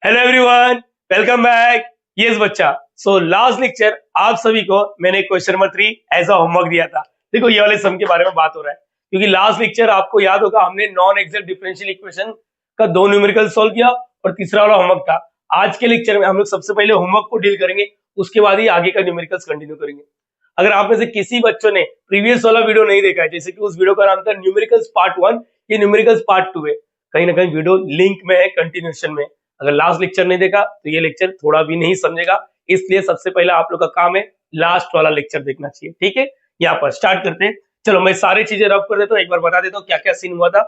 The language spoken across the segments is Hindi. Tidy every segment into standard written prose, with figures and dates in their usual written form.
Hello everyone, welcome back. Yes बच्चा, सो लास्ट लेक्चर आप सभी को मैंने question number 3 as a homework दिया था। देखो ये वाले सम के बारे में बात हो रहा है क्योंकि लास्ट लेक्चर आपको याद होगा हमने नॉन एग्जैक्ट डिफरेंशियल इक्वेशन का 2 न्यूमेरिकल सॉल्व किया और तीसरा वाला होमवर्क था। आज के लेक्चर में हम लोग सबसे पहले होमवर्क को डील करेंगे, उसके बाद ही आगे का न्यूमेरिकल्स कंटिन्यू करेंगे। अगर आप में से किसी बच्चों ने प्रीवियस वाला वीडियो नहीं देखा है, जैसे कि उस वीडियो का नाम था न्यूमेरिकल्स पार्ट 1, ये न्यूमेरिकल्स पार्ट 2 है, कहीं ना कहीं वीडियो लिंक में है, कंटिन्यूएशन में। अगर लास्ट लेक्चर नहीं देखा तो ये लेक्चर थोड़ा भी नहीं समझेगा, इसलिए सबसे पहले आप लोग का काम है लास्ट वाला लेक्चर देखना चाहिए। ठीक है, यहाँ पर स्टार्ट करते हैं। चलो मैं सारी चीजें रब कर देता हूँ, एक बार बता देता हूँ क्या क्या सीन हुआ था।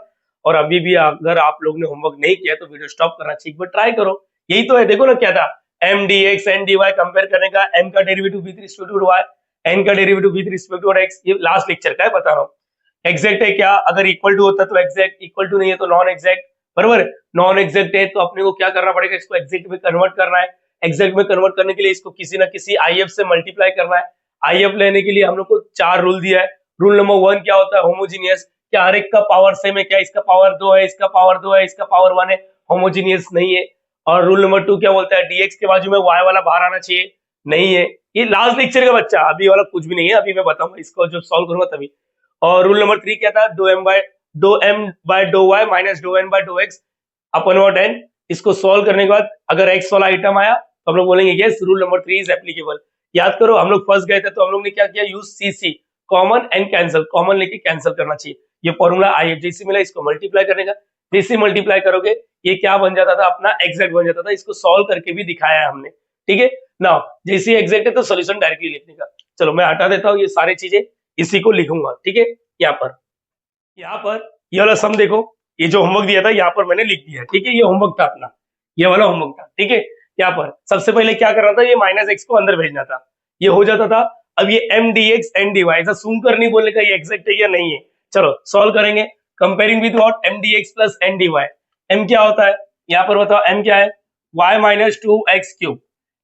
और अभी भी अगर आप लोग ने होमवर्क नहीं किया तो वीडियो स्टॉप करना चाहिए, एक बार ट्राई करो। यही तो है, देखो ना क्या था, M D x N D Y compare करने का, एम का derivative with respect to Y, N का derivative with respect to X. ये लास्ट लेक्चर का है, बता रहा हूँ। एग्जैक्ट है क्या, अगर इक्वल टू होता तो एग्जैक्ट, इक्वल टू नहीं है तो नॉन एग्जैक्ट, बराबर। नॉन एग्जैक्ट है तो अपने को क्या करना पड़ेगा, इसको एग्जैक्ट में कन्वर्ट करना है। एग्जैक्ट में कन्वर्ट करने के लिए इसको किसी ना किसी आईएफ से मल्टीप्लाई करना है। आईएफ लेने के लिए हम लोग को 4 रूल दिया है। रूल नंबर 1 क्या होता है, होमोजीनियस, क्या हर एक का पावर सेम है, क्या इसका पावर 2 है, इसका पावर 2 है, इसका पावर 1 है, होमोजीनियस नहीं है। और रूल नंबर 2 क्या बोलता है, डीएक्स के बाजू में वाई वाला बाहर आना चाहिए, नहीं है। ये लास्ट लेक्चर का बच्चा, अभी वाला कुछ भी नहीं है, अभी मैं बताऊंगा इसको जब सॉल्व करूंगा तभी। और रूल नंबर 3 क्या था, डो M by dough y minus dough N by dough x अपन वॉट एन। इसको सॉल्व करने के बाद अगर एक्स वाला आइटम आया तो हम लोग बोलेंगे yes rule number 3 is applicable. याद करो हम लोग फर्स्ट गए थे तो हम लोग ने क्या किया, use CC, common and cancel, common लेके कैंसिल करना चाहिए। ये फॉर्मूला आईएफ जैसे मिला, इसको मल्टीप्लाई करने का, जैसे मल्टीप्लाई करोगे ये क्या बन जाता था, अपना एग्जैक्ट बन जाता था। इसको सॉल्व करके भी दिखाया है हमने, ठीक है ना। जैसे एग्जैक्ट है तो सोल्यूशन डायरेक्टली लिखने का। चलो मैं हटा देता हूँ ये सारी चीजें, इसी को लिखूंगा, ठीक है। यहाँ पर ये वाला सम देखो, ये जो होमवर्क दिया था यहाँ पर मैंने लिख दिया, ठीक है। ये होमवर्क था अपना, ये वाला होमवर्क था, ठीक है। यहाँ पर सबसे पहले क्या करना था, ये माइनस एक्स को अंदर भेजना था, ये हो जाता था। अब ये m D x N D y, ऐसा सूम कर नहीं बोलने का ये एग्जैक्ट है या नहीं है। चलो सॉल्व करेंगे, comparing with what, m D x plus n D y. M क्या होता है यहाँ पर बताओ, एम क्या है, वाई माइनस 2x³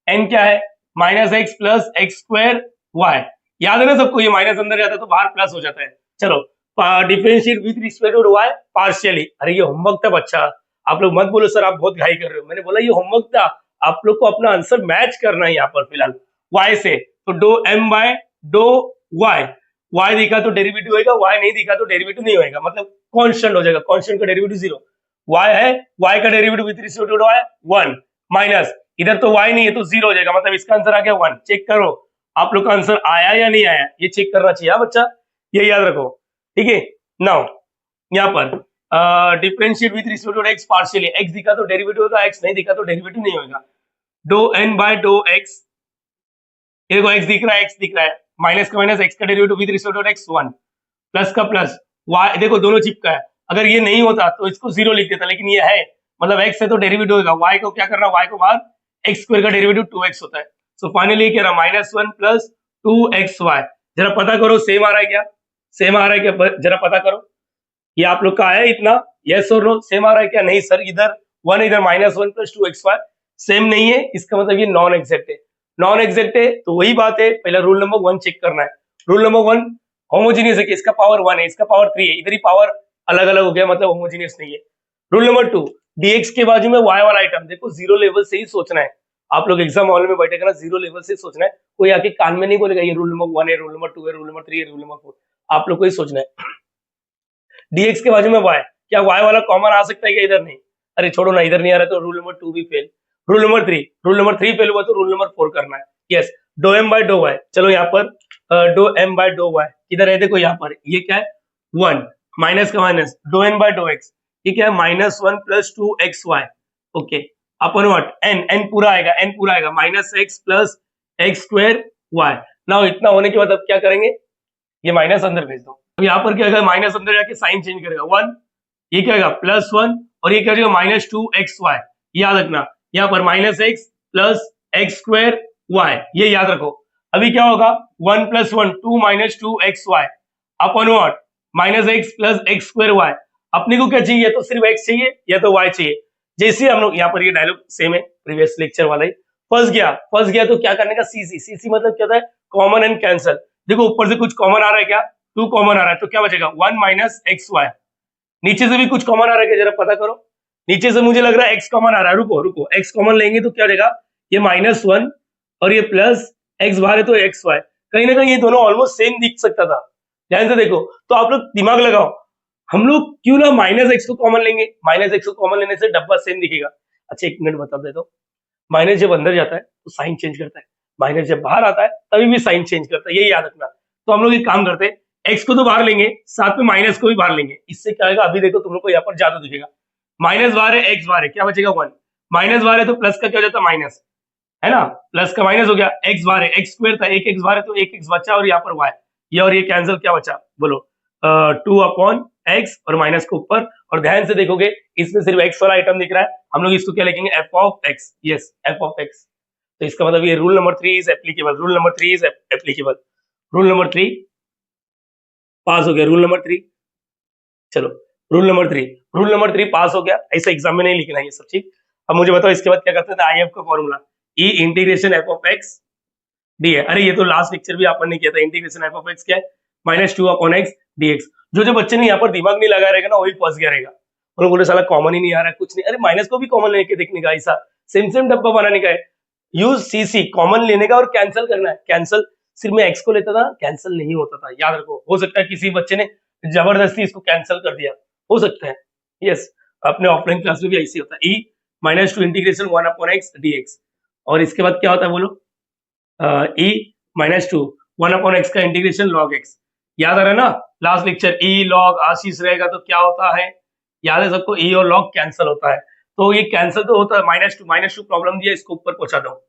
एन क्या है, minus x plus x square y. याद है ना सबको, ये माइनस अंदर जाता है तो बाहर प्लस हो जाता है। चलो differentiate with respect to y partially. अरे ये होमवर्क था बच्चा, आप लोग मत बोलो सर आप बहुत घाई कर रहे हो, मैंने बोला ये होमवर्क था, आप लोग को अपना आंसर मैच करना है यहाँ पर फिलहाल वाई से। तो dough M by dough y, y दिखा तो डेरिवेटिव होगा, वाई नहीं दिखा तो डेरिवेटिव नहीं होगा, मतलब कांस्टेंट हो जाएगा, कांस्टेंट का डेरिवेटिव 0। वाई है, वाई का derivative with respect to y 1 minus, इधर तो वाई नहीं है तो 0 हो जाएगा, मतलब इसका आंसर आ गया 1। चेक करो आप लोग का आंसर आया या नहीं आया, ये चेक करना चाहिए बच्चा, ये याद रखो, ठीक है। नाउ यहाँ पर differentiate with respect to x partially, x दिखा तो डेरिवेटिव होगा, एक्स नहीं दिखा तो डेरिवेटिव नहीं होगा। डो एन बाय डो एक्स, ये देखो एक्स दिख रहा है, एक्स दिख रहा है, माइनस का माइनस, एक्स का derivative with respect to x 1, plus का प्लस, वाई देखो दोनों चिपका है। अगर ये नहीं होता तो इसको 0 लिख देता, लेकिन ये है, मतलब एक्स है तो डेरिवेटिव होगा, वाई को क्या करना, वाई को बाहर, एक्स स्क्वायर का डेरिवेटिव 2x होता है। सो फाइनली क्या रहा, -1 प्लस 2xy। जरा पता करो सेम आ रहा है क्या, सेम आ रहा है क्या, जरा पता करो। ये आप लोग का आया इतना, यस और नो, सेम आ रहा है क्या, नहीं सर इधर 1 इधर -1 प्लस 2xy सेम नहीं है, इसका मतलब ये नॉन एग्जैक्ट है। नॉन एग्जैक्ट है तो वही बात है, पहले रूल नंबर 1 चेक करना है। रूल नंबर 1 होमोजीनियस है कि इसका पावर 1 है, इसका पावर 3 है, इधर ही पावर अलग अलग हो गया, मतलब होमोजीनियस नहीं है। रूल नंबर 2, dx के बाजू में y वाला आइटम, देखो जीरो लेवल से ही सोचना है। आप लोग एग्जाम हॉल में बैठेगा ना, जीरो लेवल से सोचना है, कोई आके कान में नहीं बोलेगा ये रूल नंबर 1 है, रूल नंबर 2 है, रूल नंबर 3 है, रूल नंबर 4, आप लोग को ही सोचना है। dx के बाजू में y, क्या y वाला कॉमन आ सकता है क्या, इधर नहीं, अरे छोड़ो ना, इधर नहीं आ रहा तो रूल नंबर 2 भी फेल। रूल नंबर 3 फेल हुआ तो रूल नंबर 4 करना है। यस, डो एम बाय डो वाई। चलो यहाँ पर डो एम बाय डो वाई किधर है, देखो यहाँ पर ये क्या है 1, माइनस का minus, dough N by dough x, ये क्या है -1 प्लस 2xy, ओके, अपन व्हाट एन, एन पूरा आएगा, एन पूरा आएगा, -x plus x square y. Now इतना होने के बाद अब क्या करेंगे, ये माइनस अंदर भेज दो। अब यहाँ पर क्या होगा, माइनस अंदर जाके साइन चेंज करेगा 1, ये क्या होगा +1, और ये क्या हो जाएगा -2xy। याद रखना यहाँ पर -x plus x square y, ये याद रखो। अभी क्या होगा 1 + 1 2 -2xy upon what -x plus x square y. अपने को क्या चाहिए, तो सिर्फ x चाहिए या तो y चाहिए। जैसे हम लोग यहाँ पर, ये डायलॉग सेम है प्रीवियस लेक्चर वाला ही, फंस गया तो क्या करने का, सीसी मतलब क्या होता है, कॉमन एंड कैंसल। देखो ऊपर से कुछ कॉमन आ रहा है क्या, 2 कॉमन आ रहा है तो क्या बचेगा 1 - xy। नीचे से भी कुछ कॉमन आ रहा है क्या, जरा पता करो, नीचे से मुझे लग रहा है x कॉमन आ रहा है, रुको रुको, x कॉमन लेंगे तो क्या हो जाएगा, ये -1 और ये प्लस x बाहर है तो xy, कहीं ना कहीं ये दोनों ऑलमोस्ट सेम दिख सकता था, ध्यान से देखो। तो आप लोग दिमाग लगाओ, हम लोग क्यों ना -x को कॉमन लेंगे, -x को कॉमन लेने से डब्बा सेम दिखेगा। अच्छा एक मिनट बता दे दो, माइनस जब अंदर जाता है तो साइन चेंज करता है, माइनस जब बाहर आता है तभी भी साइन चेंज करता है, यही याद रखना। तो हम लोग एक काम करते हैं, एक्स को तो बाहर लेंगे, साथ में माइनस को भी बाहर लेंगे, इससे क्या होगा, अभी देखो तुम लोग को यहाँ पर जादू दिखेगा, माइनस बाहर है एक्स बाहर है, क्या बचेगा 1, माइनस बाहर है तो प्लस का क्या हो जाता है माइनस, है ना, प्लस का माइनस हो गया, एक्स बाहर है, एक्स स्क्वायर था, एक एक्स बाहर है तो एक एक्स बचा और यहाँ पर वाई, ये और ये कैंसिल, क्या बचा बोलो, 2/x और माइनस को ऊपर, और ध्यान से देखोगे इसमें सिर्फ x वाला आइटम दिख रहा है, हम लोग इसको क्या लिखेंगे f(x), यस f(x), तो इसका मतलब ये rule number 3 is applicable, rule number 3 is applicable, rule number 3 पास हो गया, रूल नंबर 3, चलो रूल नंबर 3, रूल नंबर 3 पास हो गया, ऐसा एग्जाम में नहीं लिखना ये सब चीज। अब मुझे बताओ इसके बाद क्या करते थे, IF का फॉर्मूला, ई इंटीग्रेशन f(x) डी है, अरे ये तो लास्ट लेक्चर भी अपन ने किया था, इंटीग्रेशन f(x) क्या है, -2/x dx। जो बच्चे ने यहाँ पर दिमाग नहीं लगा रहेगा ना वही फंस गया रहेगा, उन्होंने बोले साला कॉमन ही नहीं आ रहा है, कुछ नहीं, अरे माइनस को भी कॉमन लेके देखने का, ऐसा सेम सेम डब्बा बनाने का है, यूज सीसी कॉमन लेने का और कैंसिल करना है, कैंसिल सिर्फ मैं एक्स को लेता था, कैंसिल नहीं होता था, याद रखो, हो सकता है किसी बच्चे ने जबरदस्ती इसको कैंसिल कर दिया, हो सकता है, यस, अपने ऑफलाइन क्लास में भी ऐसे होता है, ई -2 इंटीग्रेशन 1/x dx, और इसके बाद क्या होता है बोलो, ई -2 1/x का इंटीग्रेशन log x, याद आ रहा है ना, लास्ट लेक्चर ई log आशीष रहेगा तो क्या होता है, याद है सबको, ई और log कैंसिल होता है, तो ये कैंसिल तो होता है, -2 प्रॉब्लम दिया, इसको ऊपर पहुंचा दो,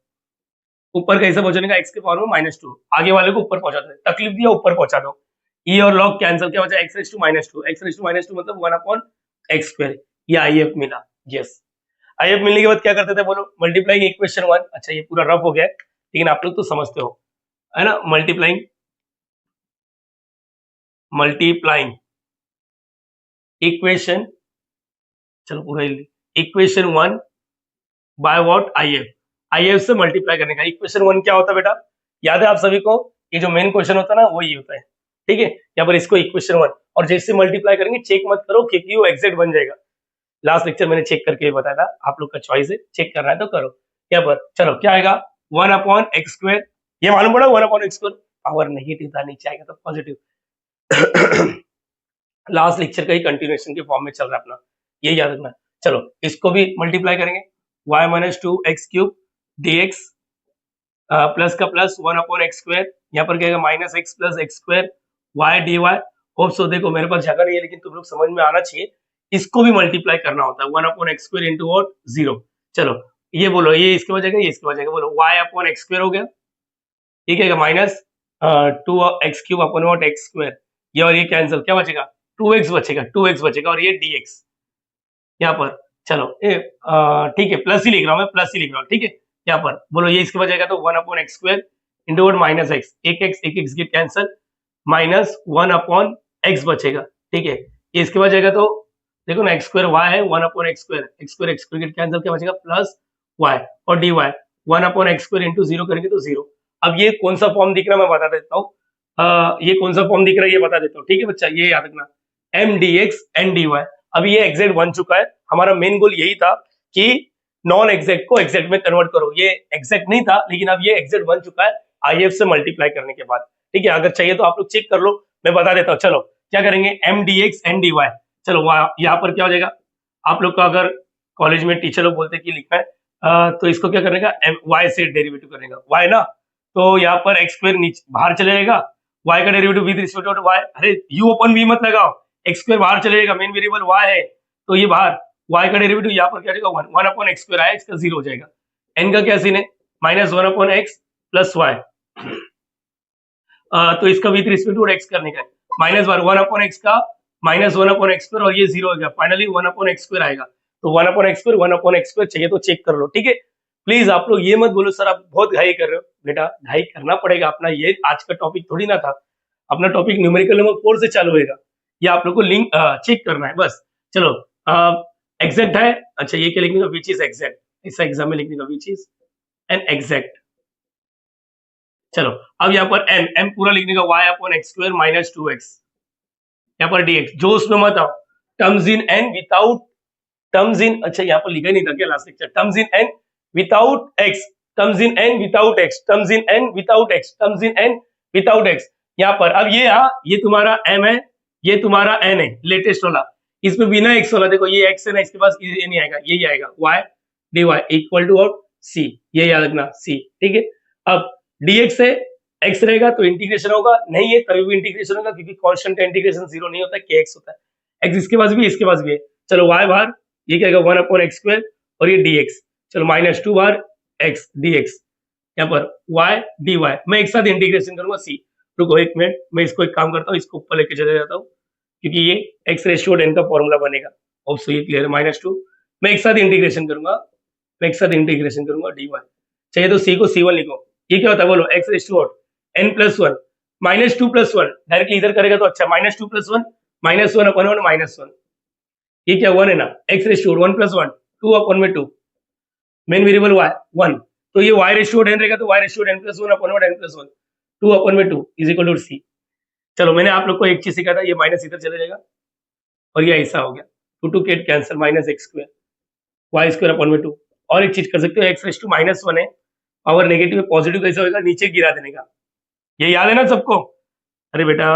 ऊपर कैसे पहुंचाने का, x के पावर में -2, आगे वाले को ऊपर पहुंचा दो, तकलीफ दिया ऊपर पहुंचा दो, ई और log कैंसिल, क्या बचा x⁻², x⁻² मतलब 1/x², ये IF मिला, यस। IF मिलने के बाद क्या करते थे बोलो, मल्टीप्लाइंग इक्वेशन 1, अच्छा ये पूरा रफ हो गया है लेकिन आप लोग तो समझते हो, है ना, मल्टीप्लाइंग इक्वेशन, चलो पूरा इक्वेशन 1 बाय व्हाट, IF से मल्टीप्लाई करने का, इक्वेशन 1 क्या होता है बेटा, याद है आप सभी को, ये जो मेन क्वेश्चन होता है ना वही होता है, ठीक है, यहाँ पर इसको इक्वेशन 1, और जैसे मल्टीप्लाई करेंगे चेक मत करो क्योंकि वो एग्जैक्ट बन जाएगा, लास्ट लेक्चर मैंने चेक करके बताया था, आप लोग का चॉइस है, चेक करना है तो करो, यहाँ पर चलो क्या आएगा 1/x², ये मालूम पड़ा 1/x², पावर नेगेटिव था, नीचे आएगा तो पॉजिटिव, लास्ट लेक्चर का ही कंटिन्यूएशन के फॉर्म में चल रहा है अपना, ये याद रखना। चलो इसको भी मल्टीप्लाई करेंगे, y-2x³ dx प्लस का प्लस 1/x², यहाँ पर क्या -x + x² y dy, hope so, देखो मेरे पास जगह नहीं है लेकिन तुम लोग समझ में आना चाहिए, इसको भी मल्टीप्लाई करना होता है, 1/x² इंटू व्हाट 0, चलो ये बोलो, ये इसके बचेगा, ये इसके बचेगा, बोलो y/x² हो गया, ये क्या -2x³ ये और ये कैंसिल, क्या बचेगा 2x बचेगा, 2x बचेगा, और ये dx यहाँ पर, चलो ठीक है, प्लस ही लिख रहा हूँ मैं, प्लस ही लिख रहा हूँ, ठीक है, यहाँ पर बोलो ये इसके बचेगा तो 1/x² इंटू -x, एक x गेट कैंसिल, -1/x बचेगा, ठीक है, ये इसके बचेगा तो देखो ना x² y है, 1/x², x² गेट कैंसिल, क्या बचेगा प्लस y, और dy 1/x² इंटू 0 करेंगे तो 0। अब ये कौन सा फॉर्म दिख रहा है मैं बता देता हूँ, ये कौन सा फॉर्म दिख रहा है ये बता देता हूँ, ठीक है बच्चा, ये याद रखना, m dx n dy, अब ये एग्जैक्ट बन चुका है, हमारा मेन गोल यही था कि नॉन एग्जैक्ट को एग्जैक्ट में कन्वर्ट करो, ये एग्जैक्ट नहीं था लेकिन अब ये एग्जैक्ट बन चुका है IF से मल्टीप्लाई करने के बाद, ठीक है, अगर चाहिए तो आप लोग चेक कर लो, मैं बता देता हूँ, चलो क्या करेंगे m dx n dy, चलो यहाँ पर क्या हो जाएगा, आप लोग का अगर कॉलेज में टीचर लोग बोलते कि लिखना है तो इसको क्या करने का, y से डेरिवेटिव करने का, y ना, तो यहाँ पर x² नीचे बाहर चले जाएगा, y का derivative with respect to y, अरे u/v मत लगाओ, x² बाहर चले जाएगा, मेन वेरिएबल y है तो ये बाहर, y का डेरिवेटिव यहाँ पर क्या जाएगा 1/x² आया, इसका 0 हो जाएगा, n का क्या सीन है -1/x + y, तो इसका विद रिस्पेक्ट टू x करने का है, -1/x का -1/x² और ये 0 हो गया, फाइनली 1/x² आएगा, तो 1/x² चाहिए तो चेक कर लो, ठीक है, प्लीज आप लोग ये मत बोलो सर आप बहुत घाई कर रहे हो, बेटा घाई करना पड़ेगा, अपना ये आज का टॉपिक थोड़ी ना था, अपना टॉपिक न्यूमेरिकल नंबर 4 से चालू होगा, ये आप लोग को लिंक चेक करना है बस, चलो एग्जैक्ट है, अच्छा ये क्या लिखने का, विच इज एग्जैक्ट, ऐसा एग्जाम में लिखने का, विच इज एन एग्जैक्ट, चलो अब यहाँ पर m पूरा लिखने का, y/x² -2x, यहाँ पर dx, जो उसमें मत आओ, terms in n without terms in, अच्छा यहाँ पर लिखा ही नहीं था क्या last lecture, terms in an without x, terms in an without x, terms in an without x, terms in an without x. यहाँ पर अब ये ये तुम्हारा m है, ये तुम्हारा n है लेटेस्ट वाला, इसमें बिना x वाला देखो ये x है ना, इसके पास ये नहीं आएगा, यही आएगा y dy इक्वल टू और c, ये याद रखना c, ठीक है। अब dx है, x रहेगा तो इंटीग्रेशन होगा, नहीं है तभी भी इंटीग्रेशन होगा, क्योंकि कांस्टेंट का इंटीग्रेशन 0 नहीं होता, kx होता है। x इसके पास भी, इसके पास भी है, चलो y बाहर, ये क्या आएगा 1/x² और ये dx, चलो -2 बार x dx, यहाँ पर y dy, मैं एक साथ इंटीग्रेशन करूंगा c। रुको एक मिनट, मैं इसको एक काम करता हूँ, इसको ऊपर लेके चले जाता हूँ, क्योंकि ये x/n का फॉर्मूला बनेगा। अब सो ये क्लियर है, -2 मैं एक साथ इंटीग्रेशन करूंगा, मैं एक साथ इंटीग्रेशन करूंगा dy, चाहिए तो c को c1 लिखो, ये क्या होता है बोलो, x/n + 1 -2 + 1 डायरेक्टली इधर करेगा तो अच्छा, -2 + 1 -1/1 -1, ये क्या 1 है ना, x/1 + 1 2/2, मेन वेरिएबल y 1, तो ये y/n रहेगा तो y/n + 1/n + 1 2/2 = c। चलो मैंने आप लोग को एक चीज सिखाया था, ये माइनस इधर चले जाएगा और ये ऐसा हो गया, 2 गेट कैंसिल, -x² y²/2। और एक चीज कर सकते हो, x⁻1 है, पावर नेगेटिव है, पॉजिटिव कैसे होगा, नीचे गिरा देने का, ये याद है ना सबको। अरे बेटा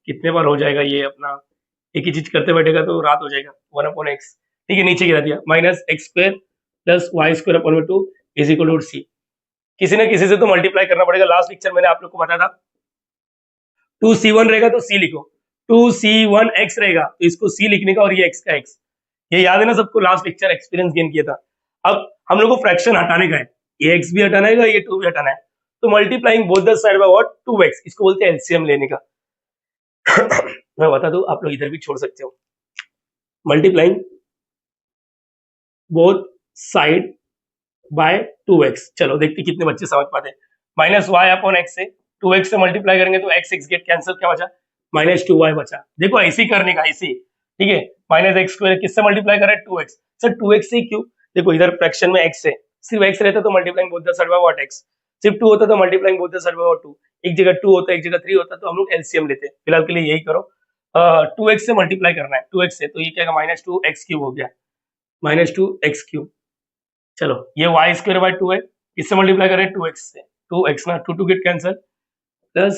कितने बार हो जाएगा ये अपना, एक ही चीज करते बैठेगा तो रात हो जाएगा, 1/x, ठीक है, नीचे गिरा दिया, -x² + y²/2 = c। किसी ना किसी से तो मल्टीप्लाई करना पड़ेगा, लास्ट लेक्चर मैंने आप लोग को बताया था 2c1 रहेगा तो c लिखो, 2c1x रहेगा तो इसको c लिखने का, और ये x का x, ये याद है ना सबको, लास्ट लेक्चर एक्सपीरियंस गेन किया था। अब हम लोग को फ्रैक्शन हटाने का है, ये x भी हटाना है, ये 2 भी हटाना है, तो multiplying both the side by what 2x, इसको बोलते हैं एलसीएम लेने का। मैं बता दूं, आप लोग इधर भी छोड़ सकते हो, multiplying both side by 2x। चलो देखते कितने बच्चे समझ पाते हैं, -y/x से 2x से मल्टीप्लाई करेंगे तो x गेट कैंसिल, क्या बचा, -2y बचा। देखो ऐसे ही करने का, ऐसे, ठीक है, -x² किससे मल्टीप्लाई करें, 2x, सर 2x से क्यों, देखो इधर फ्रैक्शन में x है, सिर्फ x रहता तो multiplying both the side by what x, सिर्फ 2 होता तो multiplying both the side by what 2, एक जगह 2 होता एक जगह 3 होता, तो हम लोग एलसीएम लेते हैं, फिलहाल के लिए यही करो। 2x से मल्टीप्लाई करना है, 2x से, तो ये क्या -2x³ हो गया, -2x³। चलो ये y²/2 है, इससे मल्टीप्लाई करें 2x से, 2x ना, 2 गेट कैंसिल, प्लस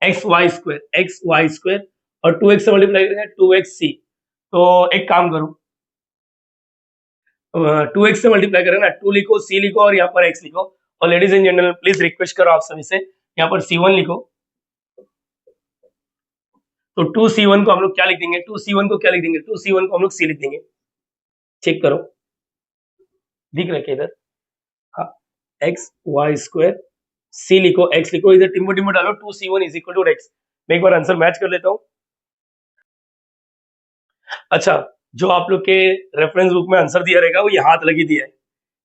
xy² और 2x से मल्टीप्लाई करेंगे 2xc। तो एक काम करो, 2x से मल्टीप्लाई करें ना, 2 लिखो, c लिखो और यहाँ पर x लिखो, और ladies and gentleman please request करो आप सभी से, यहाँ पर c1 लिखो, तो 2c1 को हम लोग क्या लिख देंगे, 2c1 को क्या लिख देंगे, 2c1 को हम लोग c लिख देंगे, चेक करो दिख रहा है इधर, हाँ, xy² c लिखो, x लिखो, इधर टिम्बो टिम्बो डालो, 2c1 = x। मैं एक बार आंसर मैच कर लेता हूं। अच्छा, जो आप लोग के रेफरेंस बुक में आंसर दिया रहेगा वो ये हाथ लगी दिया है,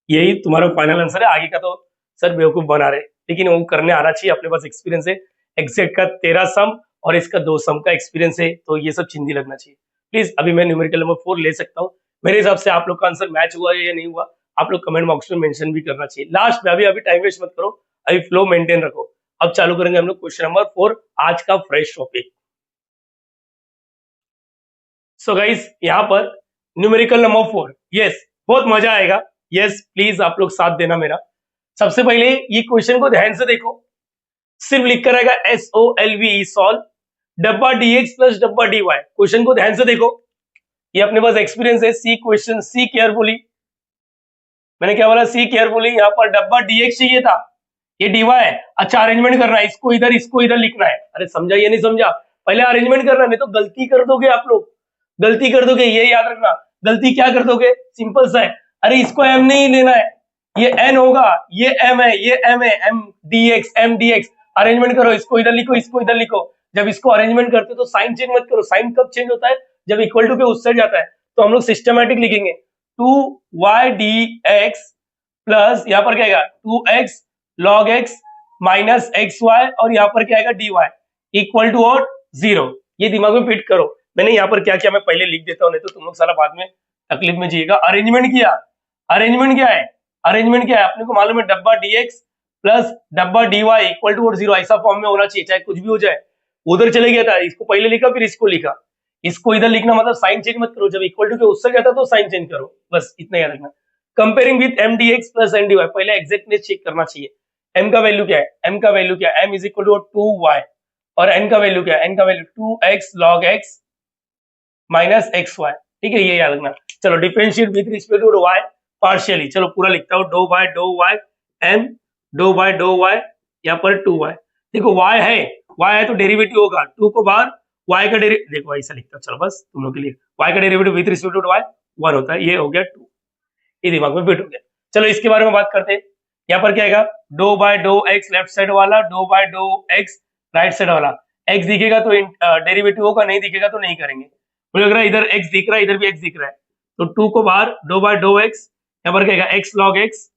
यही तुम्हारा फाइनल आंसर है, आगे का तो सर बेवकूफ बना रहे, लेकिन वो करने आना चाहिए, अपने पास एक्सपीरियंस है, एग्जैक्ट का 13 सम और इसका 2 सम का एक्सपीरियंस है, तो ये सब चिंदी लगना चाहिए। प्लीज अभी मैं न्यूमेरिकल नंबर 4 ले सकता हूँ, मेरे हिसाब से आप लोग का आंसर मैच हुआ है या नहीं हुआ, आप लोग कमेंट बॉक्स में मेंशन भी करना चाहिए। लास्ट में अभी टाइम वेस्ट मत करो, अभी फ्लो मेंटेन रखो। अब चालू करेंगे हम लोग क्वेश्चन नंबर 4, आज का फ्रेश टॉपिक। सो गाइस यहाँ पर न्यूमेरिकल नंबर 4, यस बहुत मजा आएगा, यस प्लीज आप लोग साथ देना मेरा। सबसे पहले ये क्वेश्चन को ध्यान से देखो, सिर्फ लिख कर आएगा SOLVE सॉल्व डब्बा dx प्लस डब्बा dy, क्वेश्चन को ध्यान से देखो, ये अपने पास एक्सपीरियंस है, सी क्वेश्चन, सी केयरफुली, मैंने क्या बोला, सी केयरफुली, यहाँ पर डब्बा dx चाहिए था, ये dy है, अच्छा अरेंजमेंट करना है, इसको इधर लिखना है, अरे समझा ये नहीं समझा, पहले अरेंजमेंट करना, नहीं तो गलती कर दोगे आप लोग, गलती कर दोगे, ये याद रखना, गलती क्या कर दोगे, सिंपल सा है, अरे इसको m नहीं लेना है, ये n होगा, ये m है, ये m है, m dx, अरेंजमेंट करो, इसको इधर लिखो, इसको इधर लिखो, जब इसको अरेंजमेंट करते तो साइन चेंज मत करो, साइन कब चेंज होता है, जब इक्वल टू के उस साइड जाता है, तो हम लोग सिस्टमैटिक लिखेंगे, 2y dx प्लस यहाँ पर क्या आएगा 2x log x minus xy, और यहाँ पर क्या आएगा dy इक्वल टू और 0, ये दिमाग में फिट करो। मैंने यहाँ पर क्या किया, मैं पहले लिख देता हूँ, नहीं तो तुम लोग साला बाद में तकलीफ में जिएगा। अरेंजमेंट किया, अरेंजमेंट क्या है, अरेंजमेंट क्या है अपने को मालूम है, डब्बा dx प्लस डब्बा dy इक्वल टू और 0, ऐसा फॉर्म में होना चाहिए, चाहे कुछ भी हो जाए, उधर चले गया था, इसको पहले लिखा फिर इसको लिखा, इसको इधर लिखना मतलब साइन चेंज मत करो, जब इक्वल टू के उससे कहता तो साइन चेंज करो, बस इतना याद रखना। Comparing with m D x plus n D y, पहले एग्जैक्टनेस चेक करना चाहिए। एम का वैल्यू क्या है, एम का वैल्यू क्या है, M is equal to 2y, और एन का वैल्यू क्या है, एन का value 2x log x minus xy, ठीक है, ये याद रखना। चलो differentiate with respect to y partially, चलो पूरा लिखता हूँ, डो y m डो y यहाँ पर 2y, देखो y है तो डेरिवेटिव होगा, 2 को बाहर, y का डेरिवेटिव देखो ऐसा लिखता हूँ, चलो बस तुम लोग के लिए, y का derivative with respect to y 1 होता है, ये हो गया 2, ये दिमाग में फिट हो गया। चलो इसके बारे में बात करते हैं, यहाँ पर क्या आएगा, डो x लेफ्ट साइड वाला, डो x राइट साइड वाला, x दिखेगा तो डेरिवेटिव होगा, नहीं दिखेगा तो नहीं करेंगे। मुझे लग रहा है इधर x दिख रहा है, इधर भी x दिख रहा है, तो 2 को बाहर, डो x, यहाँ पर क्या आएगा x log x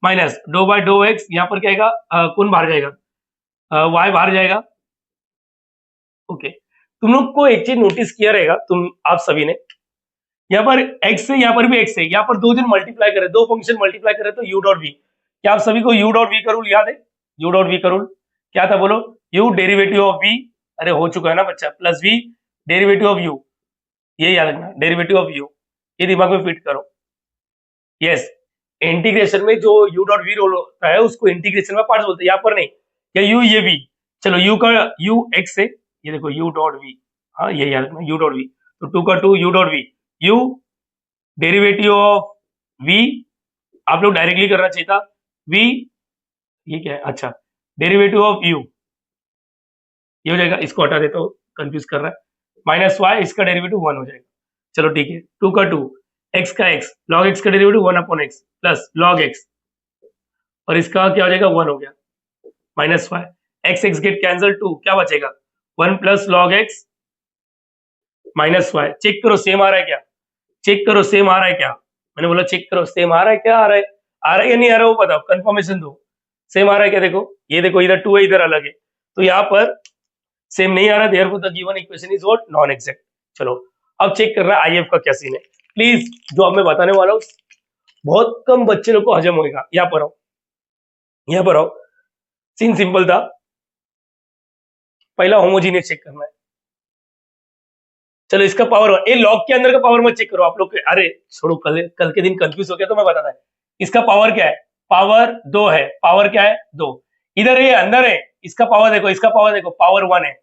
माइनस डो x, यहाँ पर क्या आएगा, कौन बाहर जाएगा, y बाहर जाएगा। ओके, तुम लोग को एक चीज नोटिस किया रहेगा, तुम आप सभी ने, यहाँ पर x है, यहाँ पर भी x है, यहाँ पर दो जन मल्टीप्लाई करे, दो फंक्शन मल्टीप्लाई करे तो u डॉट v, क्या आप सभी को u डॉट v का रूल याद है, u डॉट v का रूल क्या था, बोलो, u डेरिवेटिव ऑफ v, अरे हो चुका है ना बच्चा, plus v derivative of u, ये याद रखना, डेरिवेटिव ऑफ u, ये दिमाग में फिट करो। यस, इंटीग्रेशन में जो u डॉट v रोल होता है उसको इंटीग्रेशन में पार्ट्स बोलते हैं, यहाँ पर नहीं, या u ये v, चलो u का u x है, ये देखो u डॉट v, हाँ ये याद रखना u डॉट v, तो 2 का 2 u dot v, u derivative of v, आप लोग डायरेक्टली करना चाहिए था, v ये क्या है, अच्छा डेरिवेटिव ऑफ u, ये हो जाएगा, इसको हटा देता हूँ कंफ्यूज कर रहा है, माइनस y, इसका डेरिवेटिव 1 हो जाएगा, चलो ठीक है, 2 का 2, x का x, log x का derivative 1 upon x plus log x, और इसका क्या हो जाएगा 1 हो गया, minus y, x get cancel, 2 क्या बचेगा 1 plus log x minus y, check करो सेम आ रहा है क्या, चेक करो सेम आ रहा है क्या, मैंने बोला चेक करो सेम आ रहा है क्या, आ रहा है या नहीं आ रहा है, वो बताओ, कंफर्मेशन दो, सेम आ रहा है क्या, देखो ये देखो इधर 2 है इधर अलग है, तो यहाँ पर सेम नहीं आ रहा, therefore the given equation is what, non exact. चलो अब चेक करना आईएफ का क्या सीन है, प्लीज जो अब मैं बताने वाला हूँ बहुत कम बच्चे लोग को हजम होगा, यहाँ पर आओ, यहाँ पर आओ, सीन सिंपल था, पहला होमोजीनियस चेक करना है, चलो इसका पावर, ये लॉग के अंदर का पावर मत चेक करो आप लोग, अरे छोड़ो, कल के दिन कंफ्यूज हो गया तो मैं बताता है, इसका पावर क्या है, पावर 2 है, पावर क्या है 2, इधर ये अंदर है, इसका पावर देखो, इसका पावर देखो, पावर 1 है,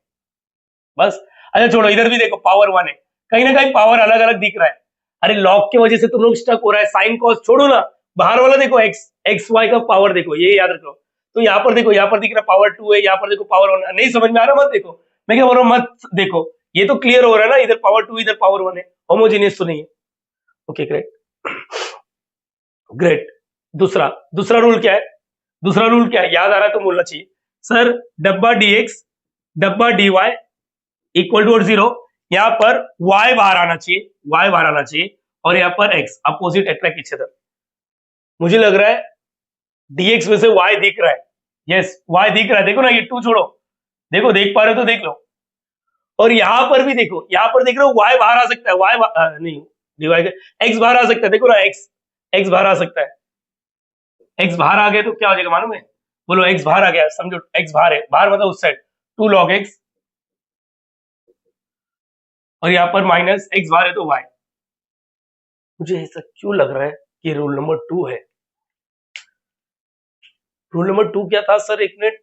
बस, अच्छा छोड़ो, इधर भी देखो पावर 1 है, कहीं ना कहीं पावर अलग अलग दिख रहा है, अरे लॉग की वजह से तुम लोग स्टक हो रहा है, साइन कॉस छोड़ो ना, बाहर वाला देखो एक्स वाई का पावर देखो, ये याद रखो, तो यहाँ पर देखो, यहाँ पर दिख रहा पावर 2 है, यहाँ पर देखो पावर 1, नहीं समझ में आ रहा मत देखो, मैं क्या बोल रहा हूँ मत देखो, ये तो क्लियर हो रहा है ना, इधर पावर 2 इधर पावर 1 है, होमोजेनियस तो नहीं है। ओके ग्रेट ग्रेट, दूसरा रूल क्या है, दूसरा रूल क्या है, याद आ रहा है तो बोलना चाहिए, सर डब्बा dx डब्बा dy इक्वल टू 0, यहाँ पर y बाहर आना चाहिए, y बाहर आना चाहिए, और यहाँ पर x opposite attract each other, मुझे लग रहा है dx में से y दिख रहा है, यस y दिख रहा है, देखो ना ये 2 छोड़ो, देखो देख पा रहे हो तो देख लो, और यहाँ पर भी देखो, यहाँ पर देख रहे हो y बाहर आ सकता है, नहीं dy x बाहर आ सकता है, देखो ना x बाहर आ सकता है, x बाहर आ गया तो क्या हो जाएगा मालूम है, बोलो x बाहर आ गया, समझो x बाहर है, बाहर मतलब उस साइड 2 log x, और यहाँ पर माइनस x बाहर है तो y, मुझे ऐसा क्यों लग रहा है कि रूल नंबर 2 है, रूल नंबर 2 क्या था सर, एक मिनट,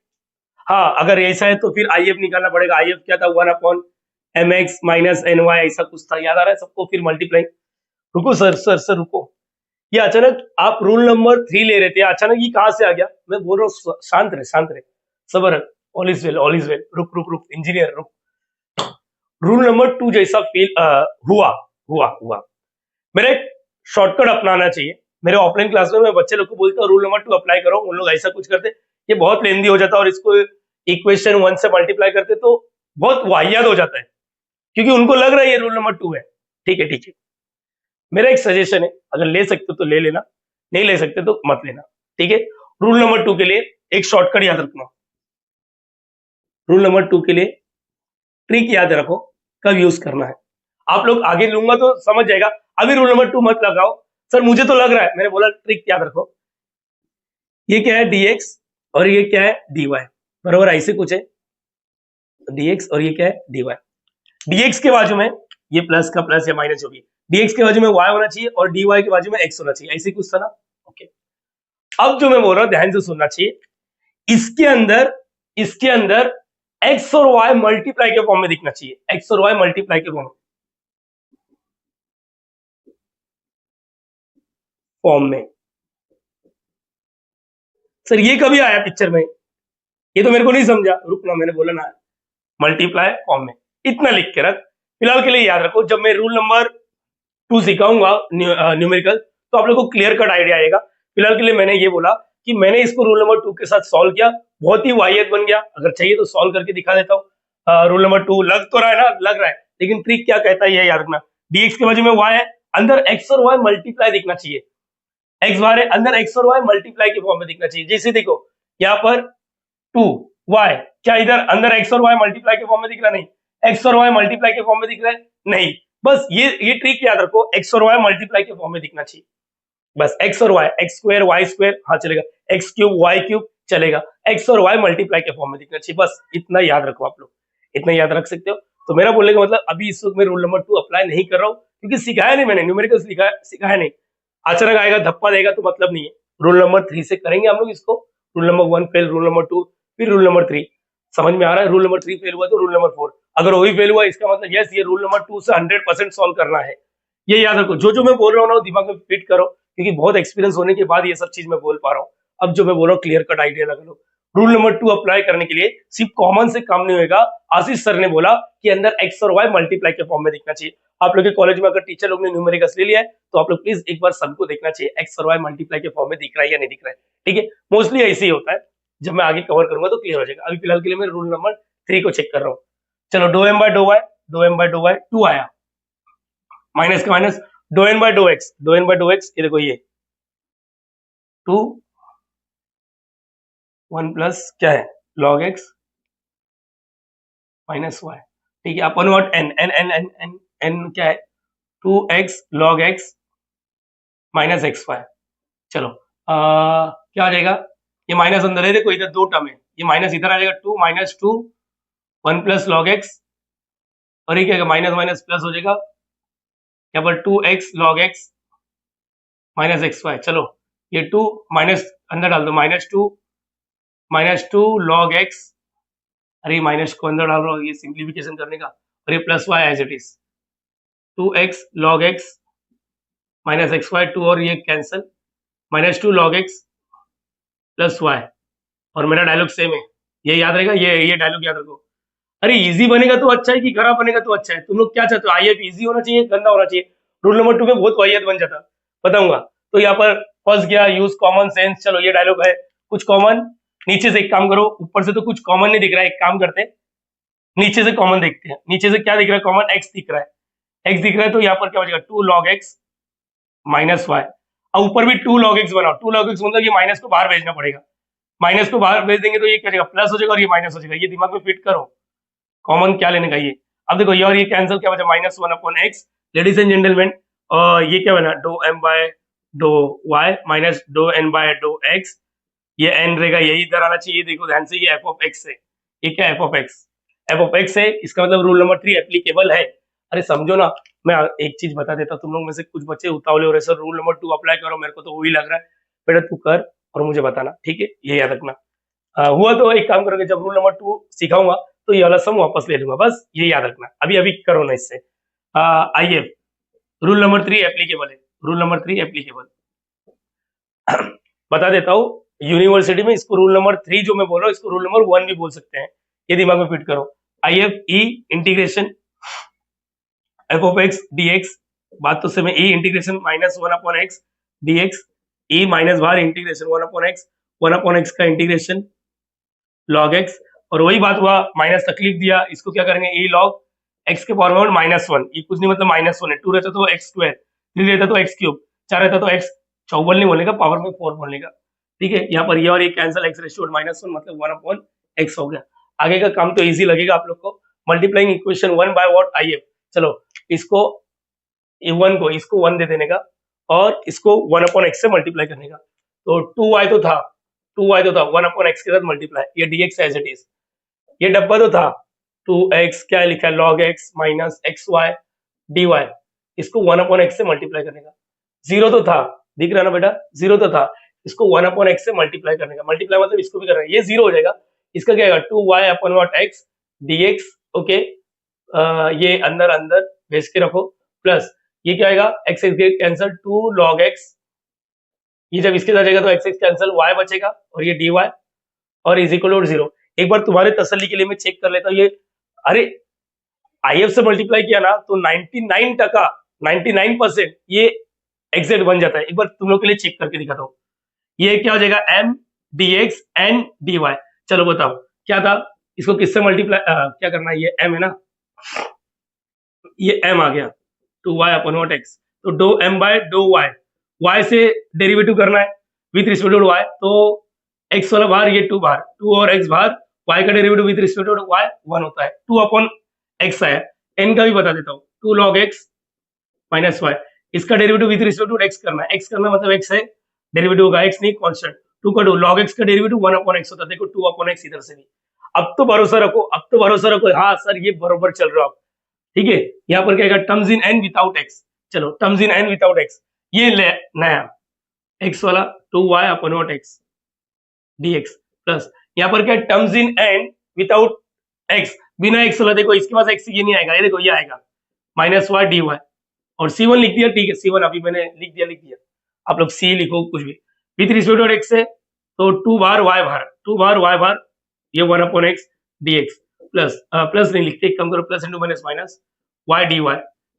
हाँ अगर ऐसा है तो फिर आईएफ निकालना पड़ेगा, आईएफ क्या था 1 अपॉन mx माइनस ny, ऐसा कुछ था, याद आ रहा है सबको, फिर मल्टीप्लाई, रुको सर रुको, ये अचानक आप रूल नंबर 3 ले रहे थे, अचानक ये कहां से आ गया, मैं बोल रहा हूँ शांत रहे सबर, ऑल इज वेल, रुक इंजीनियर रुक, रूल नंबर 2 जैसा फील हुआ, मेरा एक शॉर्टकट अपनाना चाहिए, मेरे ऑफलाइन क्लास में मैं बच्चे लोग को बोलता हूँ रूल नंबर 2 अप्लाई करो, उन लोग ऐसा कुछ करते, ये बहुत लेंदी हो जाता है, और इसको इक्वेशन 1 से मल्टीप्लाई करते तो बहुत वाहियात हो जाता है, क्योंकि उनको लग रहा है ये रूल नंबर 2 है, ठीक है, मेरा एक सजेशन है, अगर ले सकते हो तो ले लेना, नहीं ले सकते तो मत लेना, ठीक है। रूल नंबर 2 के लिए एक शॉर्टकट याद रखना, रूल नंबर 2 के लिए ट्रिक याद रखो कब यूज करना है, आप लोग आगे लूंगा तो समझ जाएगा, अभी रूल नंबर 2 मत लगाओ, सर मुझे तो लग रहा है, मैंने बोला ट्रिक याद रखो, ये क्या है dx और ये क्या है dy, बराबर ऐसे कुछ है dx और ये क्या है dy, dx के बाजू में ये प्लस का प्लस या माइनस जो भी, dx के बाजू में y होना चाहिए और dy के बाजू में x होना चाहिए, ऐसे कुछ था ना। ओके, अब जो मैं बोल रहा हूँ ध्यान से सुनना चाहिए, इसके अंदर x और y मल्टीप्लाई के फॉर्म में दिखना चाहिए, x और y मल्टीप्लाई के फॉर्म में। सर ये कभी आया पिक्चर में, ये तो मेरे को नहीं समझा, रुकना, मैंने बोला ना मल्टीप्लाई फॉर्म में, इतना लिख के रख। फिलहाल के लिए याद रखो, जब मैं रूल नंबर 2 सिखाऊंगा न्यूमेरिकल, तो आप लोगों को क्लियर कट आइडिया आएगा। फिलहाल के लिए मैंने ये बोला कि मैंने इसको रूल नंबर 2 के साथ सॉल्व किया, बहुत ही वाहियत बन गया। अगर चाहिए तो सॉल्व करके दिखा देता हूँ। रूल नंबर 2 लग तो रहा है ना, लग रहा है, लेकिन ट्रिक क्या कहता है ये याद रखना, dx के बाजू में y है, अंदर x और y मल्टीप्लाई दिखना चाहिए, x बार है, अंदर x और y मल्टीप्लाई के फॉर्म में दिखना चाहिए। जैसे देखो यहाँ पर 2y, क्या इधर अंदर x और y मल्टीप्लाई के फॉर्म में दिख रहा? नहीं। x और y मल्टीप्लाई के फॉर्म में दिख रहा है? नहीं। बस ये ट्रिक याद रखो, x और y मल्टीप्लाई के फॉर्म में दिखना चाहिए, बस x और y, x square y square, हाँ चलेगा, x क्यूब y क्यूब चलेगा, x और y मल्टीप्लाई के फॉर्म में दिखना चाहिए, बस इतना याद रखो आप लोग, इतना याद रख सकते हो। तो मेरा बोलने का मतलब अभी इस वक्त मैं रूल नंबर 2 अप्लाई नहीं कर रहा हूँ, क्योंकि सिखाया नहीं मैंने, न्यूमेरिकल सिखाया नहीं, अचानक आएगा धप्पा देगा तो मतलब नहीं है। रूल नंबर 3 से करेंगे हम लोग इसको, rule number 1 fail, rule number 2, फिर रूल नंबर 3, समझ में आ रहा है? रूल नंबर 3 फेल हुआ तो रूल नंबर 4, अगर वही फेल हुआ इसका मतलब यस ये रूल नंबर 2 से 100% सॉल्व करना है। ये याद रखो, जो मैं बोल रहा हूँ ना दिमाग में फिट करो, क्योंकि बहुत एक्सपीरियंस होने के बाद ये सब चीज मैं बोल पा रहा हूँ। अब जो मैं बोल रहा हूँ क्लियर कट आइडिया लगा लो। रूल नंबर 2 अप्लाई करने के लिए सिर्फ कॉमन से काम नहीं होगा। आशीष सर ने बोला कि अंदर एक्स और वाई मल्टीप्लाई के फॉर्म में दिखना चाहिए। आप लोग के कॉलेज में अगर टीचर लोग ने न्यूमेरिकल्स ले लिया है तो आप लोग प्लीज एक बार सबको देखना चाहिए एक्स और वाई मल्टीप्लाई के फॉर्म में दिख रहा है या नहीं दिख रहा है, ठीक है? मोस्टली ऐसे ही होता है, जब मैं आगे कवर करूंगा तो क्लियर हो जाएगा। अभी फिलहाल के लिए मैं रूल नंबर 3 को चेक कर रहा हूँ। चलो डो एम बाय डो वाई, डो एम बाय डो वाई 2 आया, माइनस का minus, dough N by dough x, डो एन बाय डो एक्स, ये देखो ये 2 1 प्लस क्या है log x माइनस वाई, ठीक है? अपन what n n n n n n क्या है 2x log x minus x y. चलो क्या आ जाएगा, ये माइनस अंदर है, देखो इधर दो टर्म है, ये माइनस इधर आ जाएगा 2 माइनस 2 1 प्लस log x, और ये क्या माइनस माइनस प्लस हो जाएगा, यहाँ पर 2x log x minus x y. चलो ये 2 माइनस अंदर डाल दो, माइनस टू log x, अरे माइनस को अंदर डाल रहा हूँ ये सिंप्लीफिकेशन करने का, और ये plus y as it is 2x log x minus x y, 2 और ये cancel, minus 2 log x plus y, और मेरा डायलॉग सेम है, ये याद रहेगा, ये डायलॉग याद रखो। अरे इजी बनेगा तो अच्छा है कि खराब बनेगा तो अच्छा है? तुम लोग क्या चाहते हो, आईएफ इजी होना चाहिए गंदा होना चाहिए? रूल नंबर 2 में बहुत वाहियत बन जाता, बताऊंगा। तो यहाँ पर फर्स्ट गया यूज कॉमन सेंस, चलो ये डायलॉग है, कुछ कॉमन नीचे से, एक काम करो, ऊपर से तो कुछ कॉमन नहीं दिख रहा है, एक काम करते हैं नीचे से कॉमन देखते हैं। नीचे से क्या दिख रहा है कॉमन? एक्स दिख रहा है, एक्स दिख रहा है, तो यहाँ पर क्या बचेगा 2 log x माइनस वाई, और ऊपर भी 2 log x बनाओ, 2 log x मतलब ये माइनस को बाहर भेजना पड़ेगा, माइनस को बाहर भेज देंगे तो ये क्या हो जाएगा प्लस हो जाएगा, और ये माइनस हो जाएगा, ये दिमाग में फिट करो कॉमन क्या लेने का ये। अब देखो ये और ये कैंसिल, क्या बचा minus 1 upon x, ladies and gentleman, और ये क्या बना डो M by dough y minus dough N by dough x, ये एन रहेगा यही इधर आना चाहिए, देखो ध्यान से, ये एफ ऑफ एक्स है, ये क्या एफ ऑफ एक्स है, इसका मतलब रूल नंबर 3 एप्लीकेबल है। अरे समझो ना, मैं एक चीज बता देता, तुम लोग में से कुछ बच्चे उतावले हो रहे सर रूल नंबर 2 अप्लाई करो, मेरे को तो वही लग रहा है, बेटा तू कर और मुझे बताना, ठीक है? ये याद रखना। हुआ तो एक काम करोगे, जब रूल नंबर 2 सिखाऊंगा तो ये वाला सम वापस ले लूंगा, बस ये याद रखना, अभी अभी करो ना इससे। आइए, रूल नंबर 3 एप्लीकेबल है, रूल नंबर 3 एप्लीकेबल बता देता हूँ, यूनिवर्सिटी में इसको रूल नंबर 3 जो मैं बोल रहा हूँ इसको रूल नंबर 1 भी बोल सकते हैं, ये दिमाग में फिट करो। I F E integration F of X D X, बात तो सेम है, E integration minus 1 upon X D X, E minus बाहर इंटीग्रेशन 1 अपॉन एक्स का इंटीग्रेशन log x, और वही बात हुआ माइनस तकलीफ दिया, इसको क्या करेंगे e log x के पावर में माइनस 1, ये कुछ नहीं मतलब माइनस 1 है, 2 रहता तो x स्क्वायर, 3 रहता तो x क्यूब, 4 रहता तो x चौबल नहीं बोलने का, पावर में 4 बोलने का, ठीक है? यहाँ पर ये और ये कैंसिल, x रेशियो माइनस 1 मतलब 1 अपॉन x हो गया। आगे का काम तो इजी लगेगा आप लोग को, multiplying equation 1 by what I F, चलो इसको 1 को इसको 1 दे देने का और इसको 1 अपॉन x से मल्टीप्लाई करने का, तो 2y तो था 1 अपॉन x के साथ मल्टीप्लाई, ये dx एज इट इज, ये डब्बा तो था 2x क्या लिखा है log x minus x y, dy, इसको 1/x से मल्टीप्लाई करने का, जीरो तो था, दिख रहा ना बेटा, जीरो तो था, इसको 1/x से मल्टीप्लाई करने का, मल्टीप्लाई मतलब इसको भी करना है, ये जीरो हो जाएगा, इसका क्या आएगा 2y/x dx, ओके, ये अंदर अंदर भेज के रखो, प्लस ये क्या आएगा x कैंसिल 2 log x, ये जब इसके साथ जाएगा तो x कैंसिल, y बचेगा और ये dy और इज इक्वल टू 0। एक बार तुम्हारे तसल्ली के लिए मैं चेक कर लेता हूँ, ये अरे IF से मल्टीप्लाई किया ना तो 99% ये एग्जैक्ट बन जाता है। एक बार तुम लोग के लिए चेक करके दिखाता हूँ, ये क्या हो जाएगा m dx n dy। चलो बताओ क्या था, इसको किससे मल्टीप्लाई क्या करना है, ये m है ना, ये m आ गया 2y/x, तो डो m बाय डो y, y से डेरिवेटिव करना है विथ रिस्पेक्ट टू y, तो x वाला बाहर, ये 2 बाहर, 2 और x बाहर, y का derivative with respect to y 1 होता है, 2/x आया, n का भी बता देता हूँ, 2 log x माइनस y, इसका derivative with respect to x करना है, x करना मतलब x है, डेरिवेटिव होगा x नहीं कांस्टेंट, 2 का 2 log x का डेरिवेटिव 1/x होता है, देखो 2/x इधर से भी, अब तो भरोसा रखो, अब तो भरोसा रखो, हाँ सर ये बरोबर चल रहा है, ठीक है, यहाँ पर क्या आएगा terms in n without x, चलो terms in n without x, ये नया x वाला 2y/x dx प्लस यहाँ पर क्या terms in n without x, बिना x वाला, देखो इसके पास x ये नहीं आएगा, ये देखो ये आएगा माइनस y dy, और c1 लिख दिया, ठीक है c1 अभी मैंने लिख दिया, आप लोग c लिखो कुछ भी, विथ रिस्पेक्ट टू x है तो 2 बार y बार ये 1/x dx प्लस प्लस नहीं लिखते, कम करो, plus into minus minus y dy,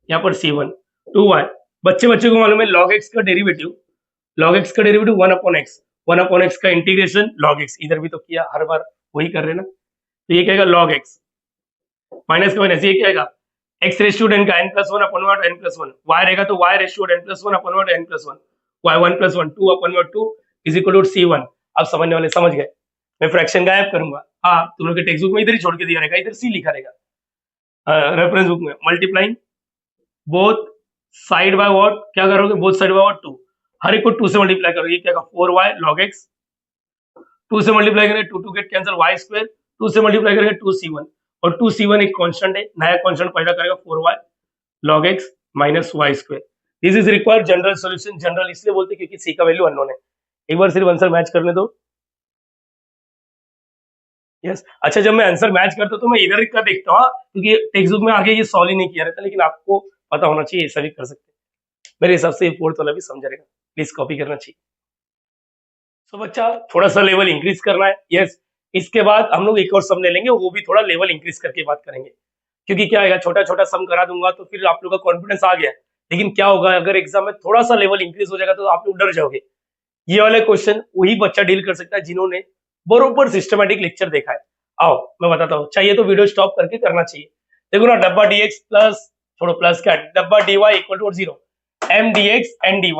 यहाँ पर c1 2y, बच्चे को मालूम है log x का डेरिवेटिव 1/x का इंटीग्रेशन log x, इधर भी तो किया, हर बार वही कर रहे ना, तो ये क्या आएगा log x माइनस का माइनस, ये क्या आएगा x रेशियो n का n+1/n+1, y रहेगा तो y ratio n+1/n+1, y1 + 1 2/2 is equal to c1। अब समझने वाले समझ गए, मैं फ्रैक्शन गायब करूंगा, हाँ तुम लोग के टेक्स्ट बुक में इधर ही छोड़ के दिया रहेगा, इधर c लिखा रहेगा, रेफरेंस बुक में multiplying both side by what, क्या करोगे बोथ साइड बाय व्हाट 2, हर एक को 2 से मल्टीप्लाई करो, ये क्या होगा 4y log x, 2 से मल्टीप्लाई करेंगे 2 गेट कैंसिल, y2 2 से मल्टीप्लाई करेंगे 2c1, और 2c1 एक कांस्टेंट है, नया कांस्टेंट पैदा करेगा 4y log x minus y2। This is required general solution, general इसलिए बोलते क्योंकि c का वैल्यू अननोन है, एक बार सिर्फ आंसर मैच करने दो, यस अच्छा जब मैं आंसर मैच करता हूं तो मैं इधर का देखता हूँ, क्योंकि टेक्स्ट बुक में आगे ये सॉल्व ही नहीं किया रहता, लेकिन आपको पता होना चाहिए ऐसा भी कर सकते हैं, मेरे हिसाब से ये फोर्थ वाला भी समझ रहेगा, प्लीज कॉपी करना चाहिए। तो बच्चा थोड़ा सा लेवल इंक्रीज करना है, यस इसके बाद हम लोग एक और सम ले लेंगे, वो भी थोड़ा लेवल इंक्रीज करके बात करेंगे, क्योंकि क्या आएगा छोटा छोटा सम करा दूंगा तो फिर आप लोग का कॉन्फिडेंस आ गया, लेकिन क्या होगा अगर एग्जाम में थोड़ा सा लेवल इंक्रीज हो जाएगा तो आप लोग डर जाओगे। ये वाले क्वेश्चन वही बच्चा डील कर सकता है जिन्होंने बरोबर सिस्टमेटिक लेक्चर देखा है। आओ मैं बताता हूँ, चाहिए तो वीडियो स्टॉप करके करना चाहिए, देखो ना डब्बा dx प्लस छोड़ो प्लस क्या डब्बा dy equal to 0 m dx n dy,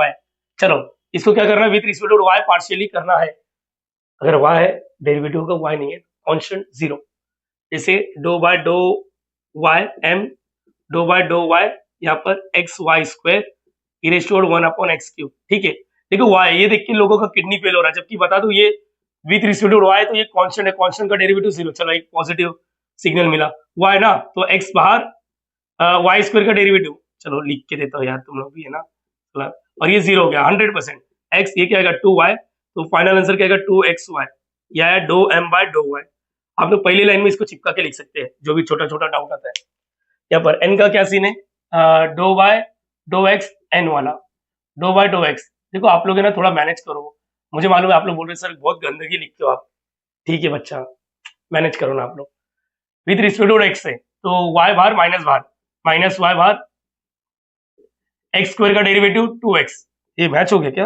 चलो इसको क्या करना है with respect to y partially करना है, अगर y है डेरिवेटिव का y नहीं है कांस्टेंट 0, जैसे डो बाय डो y m डो बाय डो y यहाँ पर xy² e raise to 1/x³, ठीक है देखो y, ये देख के लोगों का किडनी फेल हो रहा है, जबकि बता दूं ये विथ रिस्पेक्ट टू y तो ये कांस्टेंट है, कांस्टेंट का डेरिवेटिव 0, चलो एक पॉजिटिव सिग्नल मिला, y ना तो x बाहर y² का डेरिवेटिव, चलो लिख के देता हूँ यार तुम लोग भी है ना, और ये 0 हो गया 100%, x ये क्या आएगा 2y, तो फाइनल आंसर क्या आएगा 2xy, या डो m बाय डो y, आप लोग पहली लाइन में इसको चिपका के लिख सकते हैं, जो भी छोटा छोटा डाउट आता है। यहाँ पर n का क्या सीन है, डो बाय डो x n वाला, डो बाय डो x, देखो आप लोग है ना थोड़ा मैनेज करो, मुझे मालूम है आप लोग बोल रहे सर बहुत गंदगी लिखते हो आप, ठीक है बच्चा मैनेज करो ना आप लोग, विथ रिस्पेक्ट टू x है तो y बाहर माइनस y बाहर x² का डेरिवेटिव 2x, ये मैच हो गया क्या,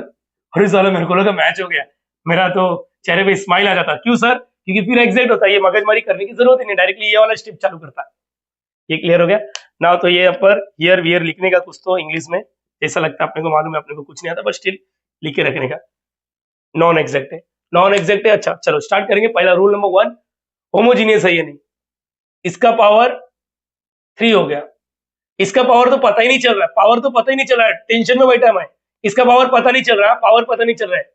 अरे साला मेरे को लगा मैच हो गया, मेरा तो चेहरे पे स्माइल आ जाता, क्यों सर क्योंकि फिर एग्जैक्ट होता है, ये मगजमारी करने की जरूरत ही नहीं, डायरेक्टली ये वाला स्टेप चालू करता है, ये क्लियर हो गया ना। तो ये यहाँ पर हियर वियर लिखने का कुछ तो इंग्लिश में जैसा लगता है, अपने को मालूम है अपने को कुछ नहीं आता, बट स्टिल लिख के रखने का, नॉन एग्जैक्ट है, नॉन एग्जैक्ट है, अच्छा चलो स्टार्ट करेंगे। पहला रूल नंबर 1, होमोजीनियस है ये नहीं, इसका पावर 3 हो गया, इसका पावर तो पता ही नहीं चल रहा है, पावर तो पता ही नहीं चल रहा है, टेंशन में बैठा मैं, इसका पावर पता नहीं चल रहा है, पावर पता नहीं चल रहा है,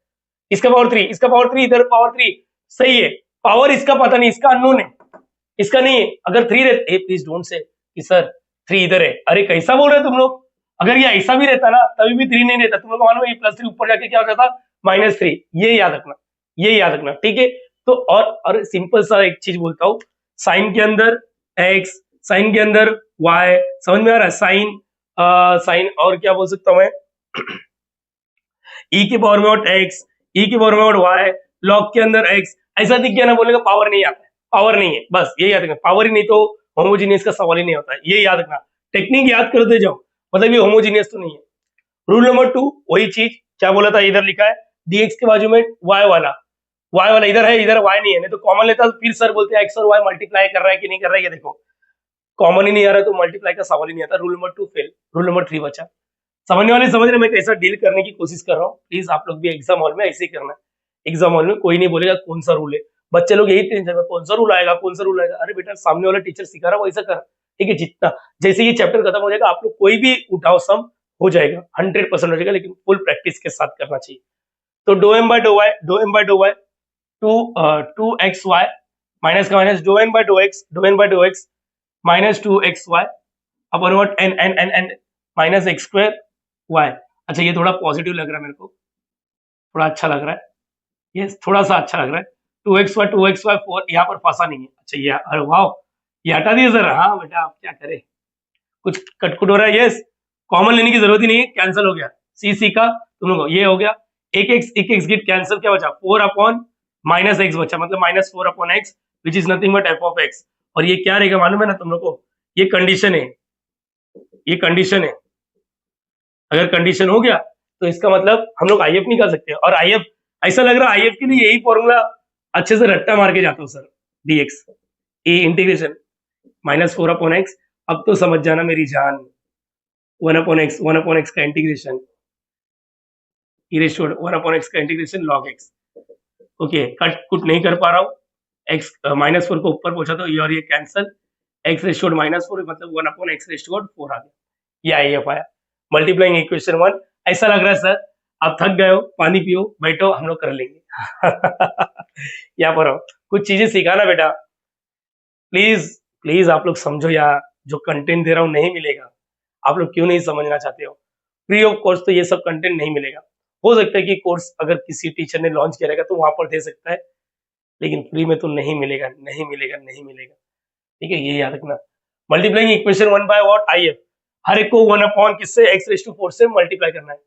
इसका पावर 3, इसका पावर 3, इधर पावर 3 सही है, पावर इसका पता नहीं, इसका अननोन है, इसका नहीं है, अगर 3 रहते, प्लीज डोंट से कि सर 3 इधर है। अरे कैसा बोल रहे हो तुम लोग, अगर ये ऐसा भी रहता ना तभी भी 3 नहीं रहता, तुम लोग मालूम है ये +3 ऊपर जाके क्या हो जाता, -3। ये याद रखना, ये याद रखना, ठीक है। तो और सिंपल सा एक चीज बोलता हूँ, साइन के अंदर x, साइन के अंदर y, समझ में आ रहा है, साइन साइन और क्या बोल सकता हूं मैं e के पावर में और x, e के पावर में और y, log के अंदर x, ऐसा दिख गया ना बोलेगा पावर नहीं आता है, पावर नहीं है, बस ये याद रखना, पावर ही नहीं तो होमोजीनियस का सवाल ही नहीं होता है, ये याद रखना, टेक्निक याद करते जाओ, मतलब ये होमोजीनियस तो नहीं है। रूल नंबर 2 वही चीज, क्या बोला था, इधर लिखा है dx के बाजू में y वाला, y वाला इधर है, इधर y नहीं है, नहीं तो कॉमन लेता तो फिर सर बोलते हैं x और y मल्टीप्लाई कर रहा है कि नहीं कर रहा है, ये देखो कॉमन ही नहीं आ रहा है तो मल्टीप्लाई का सवाल ही नहीं आता। Rule number 2 fail, rule number 3 बचा। समझने वाले समझ रहे, मैं कैसा डील करने की कोशिश कर रहा हूँ, प्लीज आप लोग भी एग्जाम हॉल में ऐसे ही करना है। एग्जाम हॉल में कोई नहीं बोलेगा कौन सा रूल है, बच्चे लोग यही टेंशन में कौन सा रूल आएगा, कौन सा रूल आएगा, अरे बेटा सामने वाला टीचर सिखा रहा है वैसा कर, ठीक है। जितना जैसे ये चैप्टर खत्म हो जाएगा आप लोग कोई भी उठाओ सम हो जाएगा, 100% हो जाएगा, लेकिन फुल प्रैक्टिस के साथ करना चाहिए। तो dough M by dough Y 2x y minus का minus dough N by dough X minus 2xy upon what N minus X square Y. अच्छा ये थोड़ा पॉजिटिव लग रहा है मेरे को, थोड़ा अच्छा लग रहा है, ये थोड़ा सा अच्छा लग रहा है। 2xy 4 यहाँ पर फंसा नहीं है। अच्छा ये, अरे वाह, ये हटा दिए सर, हाँ बेटा आप क्या करें, कुछ कटकुट हो रहा है, यस कॉमन लेने की जरूरत ही नहीं है, कैंसिल हो गया, सी का तुम लोग ये हो गया, एक एक्स गेट कैंसिल, क्या बचा 4 अपॉन माइनस एक्स बचा, मतलब -4 upon x which is nothing but F of x. और ये क्या रहेगा मालूम है ना तुम लोग को, ये कंडीशन है, ये कंडीशन है, अगर कंडीशन हो गया तो इसका मतलब हम लोग आईएफ निकाल सकते हैं। और आईएफ ऐसा लग रहा है आईएफ के लिए यही फॉर्मूला अच्छे से रट्टा मार के जाता हूँ sir, D X E integration -4 upon X, अब तो समझ जाना मेरी जान, 1 अपॉन एक्स का integration e raise to 1 upon X का integration log x। Okay cut कुट नहीं कर पा रहा हूँ, एक्स -4 को ऊपर पहुंचा तो ये और ये कैंसल, एक्स रेज़ टू -4 मतलब 1 अपॉन एक्स रेज़ टू 4 आ गया, ये आईएफ आया। मल्टीप्लाइंग इक्वेशन 1, ऐसा लग रहा है सर आप थक गए हो, पानी पियो बैठो हम लोग कर लेंगे यहाँ पर हो, कुछ चीजें सिखाना बेटा, प्लीज प्लीज आप लोग समझो यार, जो कंटेंट दे रहा हूँ नहीं मिलेगा, आप लोग क्यों नहीं समझना चाहते हो, फ्री ऑफ कॉस्ट तो ये सब कंटेंट नहीं मिलेगा। हो सकता है कि कोर्स अगर किसी टीचर ने लॉन्च किया रहेगा तो वहां पर दे सकता है, लेकिन फ्री में तो नहीं मिलेगा, नहीं मिलेगा, नहीं मिलेगा, ठीक है, ये याद रखना। Multiplying equation 1 by what IF, हर एक को 1 अपॉन किससे एक्स रेज़ टू 4 से मल्टीप्लाई करना है।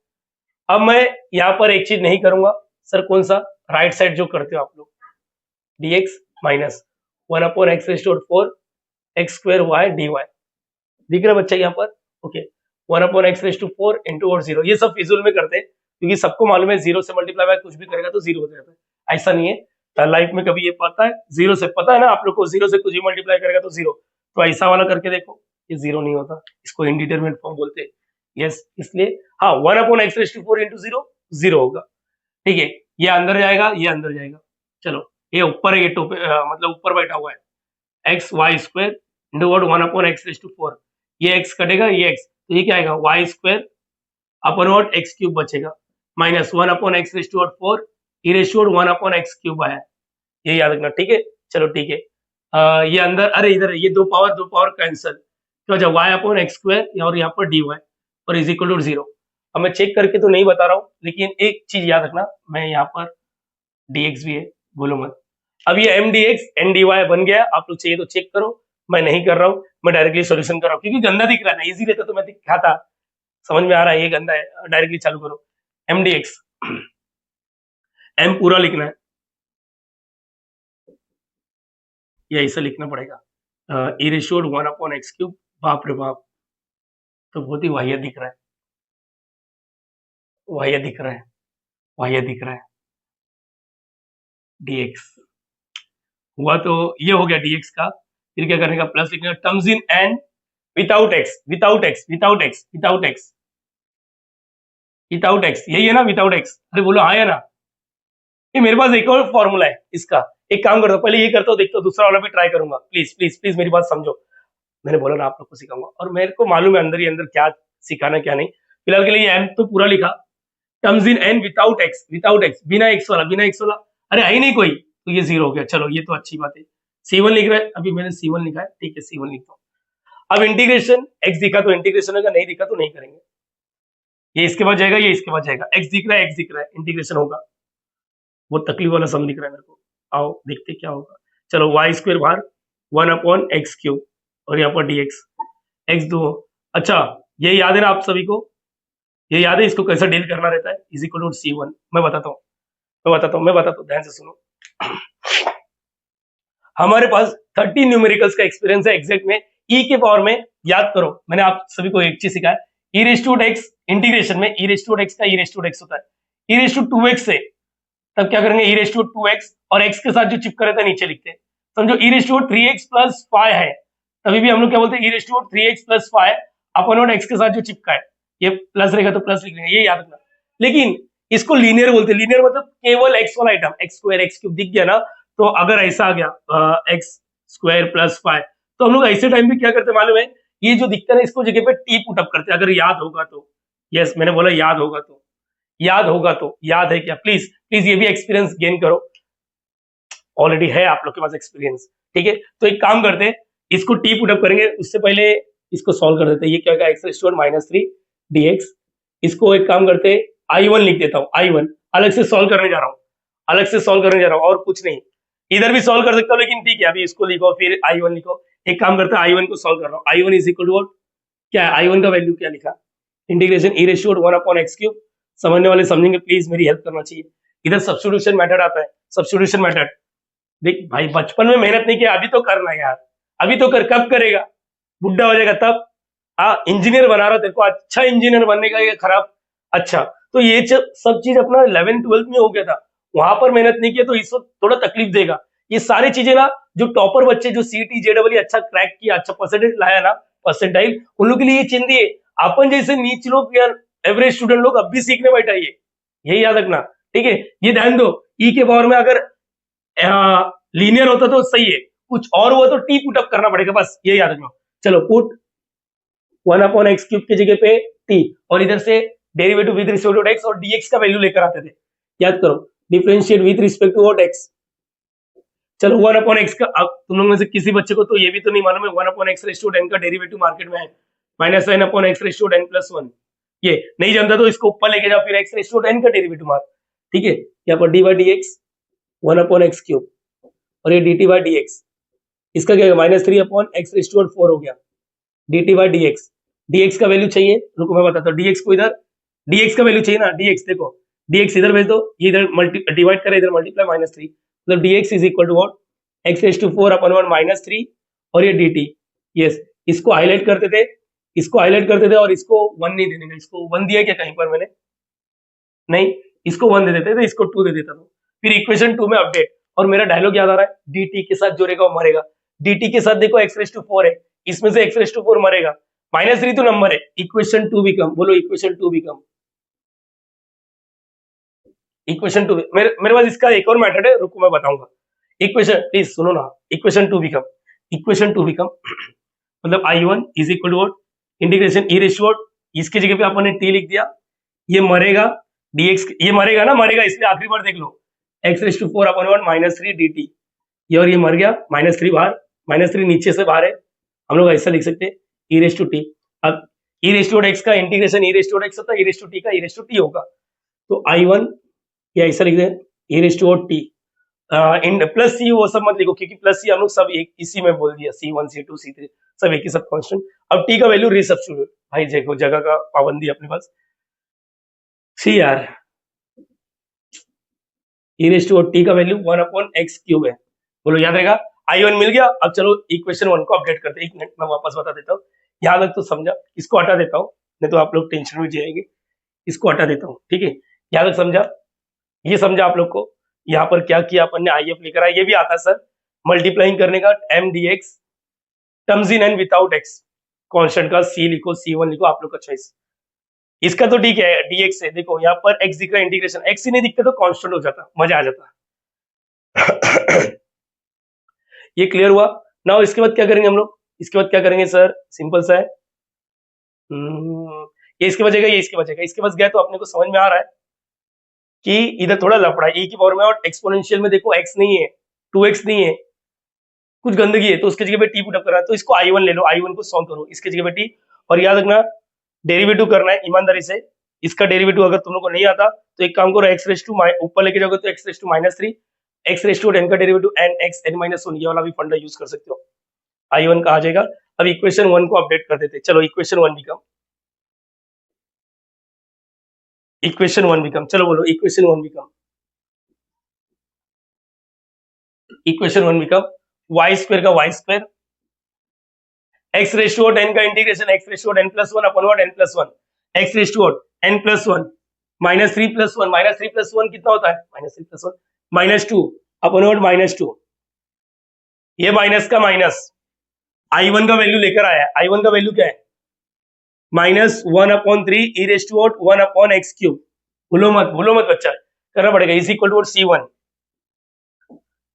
अब मैं यहाँ पर एक चीज नहीं करूंगा सर, कौन सा, राइट साइड जो करते हो आप लोग, dx minus 1 upon x raise to 4 x square y dy, दिख रहा है बच्चा यहाँ पर, okay 1 upon x raise to 4 into और 0, ये सब फिजूल में करते हैं क्योंकि सबको मालूम है 0 से मल्टीप्लाई बाय कुछ भी करेगा तो 0 हो जाता है, ऐसा नहीं है लाइफ में कभी, ये पता है 0 से, पता है ना आप लोग को, 0 से कुछ भी मल्टीप्लाई करेगा तो 0, तो ऐसा वाला करके देखो ये 0 नहीं होता, इसको इंडिटरमिनेट फॉर्म बोलते हैं, यस इसलिए हाँ 1 upon x raise to 4 into 0 0 होगा, ठीक है, ये अंदर जाएगा, ये अंदर जाएगा, चलो ये ऊपर है, ये टोपे मतलब ऊपर बैठा हुआ है x y square into what 1 upon x raise to 4, ये एक्स कटेगा, ये एक्स, तो ये क्या आएगा Y square upon what X cube बचेगा, minus 1 upon x raise to 4 E raise to 1 upon X cube आया, ये याद रखना, ठीक है, चलो ठीक है। ये अंदर, अरे इधर ये दो पावर कैंसिल, तो अच्छा वाई अपॉन एक्स स्क्वायर और यहाँ पर डी वाई और इज इक्वल टू 0। अब मैं चेक करके तो नहीं बता रहा हूँ, लेकिन एक चीज याद रखना, मैं यहाँ पर dx भी है, बोलो मत। अब ये m D x N D y बन गया, आप लोग चाहिए तो चेक करो, मैं नहीं कर रहा हूँ, मैं डायरेक्टली सॉल्यूशन कर रहा हूँ क्योंकि गंदा दिख रहा है ना, इजी रहता तो मैं दिखाता, समझ में आ रहा है ये गंदा है, डायरेक्टली चालू करो, एम डी एक्स, एम पूरा लिखना है, ये ऐसा लिखना पड़ेगा, ई रेशियो 1 अपॉन एक्स क्यूब, बाप रे बाप, तो बहुत ही वाहिया दिख रहा है, वाहिया दिख रहा है, वाहिया दिख रहा है, dx हुआ तो ये हो गया dx का, फिर क्या करने का, प्लस लिखने का, terms in an without x, without x, without x, without x, without x, यही है ना विदाउट एक्स, अरे बोलो हाँ है ना, ये मेरे पास एक और फॉर्मूला है इसका, एक काम करता हूँ पहले ये करता हूँ, देखता हूँ दूसरा वाला भी ट्राई करूंगा, प्लीज प्लीज प्लीज मेरी बात समझो, मैंने बोला ना आप लोग को सिखाऊंगा, और मेरे को मालूम है अंदर ही अंदर क्या सिखाना क्या नहीं, फिलहाल के लिए एम तो पूरा लिखा, terms in an without x, without x, बिना एक्स वाला, बिना एक्स वाला, अरे है ही नहीं कोई, तो ये 0 हो गया, चलो ये तो अच्छी बात है, C1 लिख रहा है, अभी मैंने C1 लिखा है, ठीक है C1 लिखता हूँ। अब इंटीग्रेशन x दिखा तो इंटीग्रेशन होगा, नहीं दिखा तो नहीं करेंगे। ये इसके बाद जाएगा, ये इसके बाद जाएगा, x दिख रहा है, x दिख रहा है, इंटीग्रेशन होगा। वो तकलीफ वाला सम दिख रहा है मेरे को, आओ देखते क्या होगा। चलो वाई स्क्वायर बाहर 1/x³ और यहाँ पर dx x दो। अच्छा ये याद है ना आप सभी को, ये याद है इसको कैसे डील करना रहता है, इज इक्वल टू C1। मैं बताता हूँ, ध्यान से सुनो। हमारे पास 30 न्यूमेरिकल्स का एक्सपीरियंस है एग्जैक्ट में, e के पावर में याद करो, मैंने आप सभी को एक चीज सिखाया, e⁻x इंटीग्रेशन में e⁻x का e⁻x होता है, e⁻2x से तब क्या करेंगे e⁻2x और x के साथ जो चिपका रहता है नीचे लिखते हैं। समझो e⁻3x + 5 है, तभी भी हम लोग क्या बोलते हैं e⁻3x + 5 अपन x के साथ जो चिपका है, ये प्लस रहेगा तो प्लस लिख लेंगे, ये याद रखना। लेकिन इसको लीनियर बोलते हैं, लीनियर मतलब केवल x वाला आइटम, x² x³ दिख गया ना, तो अगर ऐसा आ गया x² + 5, तो हम लोग ऐसे टाइम पे क्या करते मालूम है, ये जो दिखता है ना इसको जगह पे टी पुटअप करते हैं, अगर याद होगा तो। यस मैंने बोला याद होगा तो, याद है क्या? प्लीज प्लीज ये भी एक्सपीरियंस गेन करो, ऑलरेडी है आप लोग के पास एक्सपीरियंस, ठीक है। तो एक काम करते हैं, इसको टी पुटअप करेंगे, उससे पहले इसको सॉल्व कर देते हैं। ये क्या होगा x⁻³ dx। इसको एक काम करते हैं I1 लिख देता हूँ, I1 अलग से सॉल्व करने जा रहा हूँ, और कुछ नहीं। इधर भी सॉल्व कर सकता हूँ लेकिन ठीक है, अभी इसको लिखो फिर I1 लिखो। एक काम करते हैं I1 को सॉल्व कर रहा हूँ, I1 इज इक्वल टू क्या है, I1 का वैल्यू क्या लिखा, इंटीग्रेशन e⁻1/x³। समझने वाले समझेंगे, प्लीज मेरी हेल्प करना चाहिए। इधर सब्स्टिट्यूशन मेथड आता है, सब्स्टिट्यूशन मेथड। देख भाई बचपन में मेहनत नहीं किया, अभी तो करना यार, अभी तो कर, कब करेगा, बुढ़ा हो जाएगा तब। हाँ इंजीनियर बना रहा तेरे को, अच्छा इंजीनियर बनने का, ये खराब। अच्छा तो ये सब चीज अपना 11th-12th में हो गया था, वहां पर मेहनत नहीं किया तो इसको थोड़ा तकलीफ देगा। ये सारी चीजें ना जो टॉपर बच्चे जो CT JEE अच्छा क्रैक किया, अच्छा परसेंटेज लाया ना, परसेंटाइल, उन लोग के लिए ये चिंदी है। अपन जैसे नीच लोग या एवरेज स्टूडेंट लोग अब भी सीखने बैठा, ये यही याद रखना, ठीक है। ये ध्यान दो, ई के पावर में अगर लीनियर होता तो सही है, कुछ और हुआ तो टी पुटअप करना पड़ेगा, बस ये याद रखना। चलो पुट 1/x³ की जगह पे टी, और इधर से derivative with respect to x और dx का वैल्यू लेकर आते थे, याद करो, differentiate with respect to x। चलो 1/x का, अब तुम लोगों में से किसी बच्चे को तो ये भी तो नहीं मालूम है 1/x⁻n का डेरिवेटिव मार्केट में है -n/x⁻n+1। ये नहीं जानता तो इसको ऊपर लेके जाओ, फिर x⁻n का डेरिवेटिव मार, ठीक है। यहाँ पर d/dx 1/x³ और ये dt/dx, इसका क्या होगा -3/x⁴ हो गया, dt/dx। dx का वैल्यू चाहिए, रुको मैं बताता हूँ, dx को इधर, dx का वैल्यू चाहिए ना, dx देखो, dx इधर भेज दो, ये इधर डिवाइड करे, इधर मल्टीप्लाई -3, मतलब dx is equal to what, x⁴/(-3) और ये dt। यस इसको हाईलाइट करते थे, और इसको 1 नहीं देने का, इसको 1 दिया क्या कहीं पर मैंने, नहीं, इसको 1 दे देते थे, इसको 2 दे देता था, फिर इक्वेशन 2 में अपडेट। और मेरा डायलॉग याद आ रहा है, dt के साथ जोड़ेगा वो मरेगा, dt के साथ देखो x⁴ है, इसमें से x⁴ मरेगा, -3 तो नंबर है, इक्वेशन 2 बिकम, बोलो इक्वेशन 2 बिकम, इक्वेशन 2। मेरे पास इसका एक और मेथड है, रुको मैं बताऊंगा। इक्वेशन प्लीज सुनो ना, इक्वेशन 2 बिकम मतलब I1 is equal to integration e⁻, इसकी जगह पे अपन ने t लिख दिया, ये मरेगा dx, ये मरेगा ना, मरेगा इसलिए आखिरी बार देख लो, x⁴/(-3) dt, ये और ये मर गया, -3 बाहर, -3 नीचे से बाहर है, हम लोग ऐसा लिख सकते हैं e⁻t। अब e⁻x का इंटीग्रेशन e⁻x होता है, e⁻t का e⁻t होगा, तो I1 या ऐसा लिख दें e⁻t इन प्लस सी, वो सब मत लिखो क्योंकि प्लस सी हम लोग सब एक इसी में बोल दिया, C1 C2 C3 सब एक ही सब कांस्टेंट। अब टी का वैल्यू रीसब्स्टिट्यूट, भाई देखो जगह का पाबंदी अपने पास, सी यार e⁻t का वैल्यू 1/x³ है, बोलो याद रहेगा। I1 मिल गया, अब चलो इक्वेशन 1 को अपडेट करते हैं, 1 मिनट में वापस बता देता हूँ, यहाँ तक तो समझा, इसको हटा देता हूँ, नहीं तो आप लोग टेंशन में जाएंगे, इसको हटा देता हूँ, ठीक है। यहाँ तक समझा, ये समझा आप लोग को। यहाँ पर क्या किया अपन ने, IF लेकर आया, ये भी आता है सर, मल्टीप्लाइंग करने का m dx terms in and without x, constant का c लिखो, C1 लिखो, आप लोग का चॉइस। इसका तो ठीक है dx है, देखो यहाँ पर x दिख रहा है, इंटीग्रेशन x ही नहीं दिखता तो कांस्टेंट हो जाता, मजा आ जाता। ये क्लियर हुआ ना। इसके बाद क्या करेंगे हम लोग, इसके बाद क्या करेंगे सर, सिंपल सा है, ये इसके बाद जाएगा, ये इसके बाद जाएगा, इसके पास गया तो अपने को समझ में आ रहा है कि इधर थोड़ा लफड़ा है, e की पावर में, और एक्सपोनेंशियल में देखो x नहीं है, 2x नहीं है, कुछ गंदगी है तो उसकी जगह पे टी पुटअप करना है, तो इसको I1 ले लो, I1 को सॉल्व करो, इसकी जगह पे टी, और याद रखना डेरिवेटिव करना है ईमानदारी से। इसका डेरिवेटिव अगर तुम लोग को नहीं आता तो एक काम करो, एक्स रेस टू ऊपर लेके जाओगे तो x raise to -3, x raise to 10 का derivative n x n minus 1, ये वाला भी फंडा यूज कर सकते हो। I1 का आ जाएगा। अब इक्वेशन 1 को अपडेट कर देते, चलो इक्वेशन 1 बिकम, इक्वेशन 1 बिकम, चलो बोलो equation 1 become, equation 1 become Y square का Y square, X raise to 10 का integration X raise to 10 plus 1 upon what n plus 1, X raise to n plus 1 -3 plus 1, -3 plus 1 कितना होता है, -3 प्लस 1 -2 अपॉन व्हाट -2, ये माइनस का माइनस I1 का वैल्यू लेकर आया है, I1 का वैल्यू क्या है -1/3 e रेस टू 1/x³, भूलो मत बच्चा, करना पड़ेगा, इज इक्वल टू C1,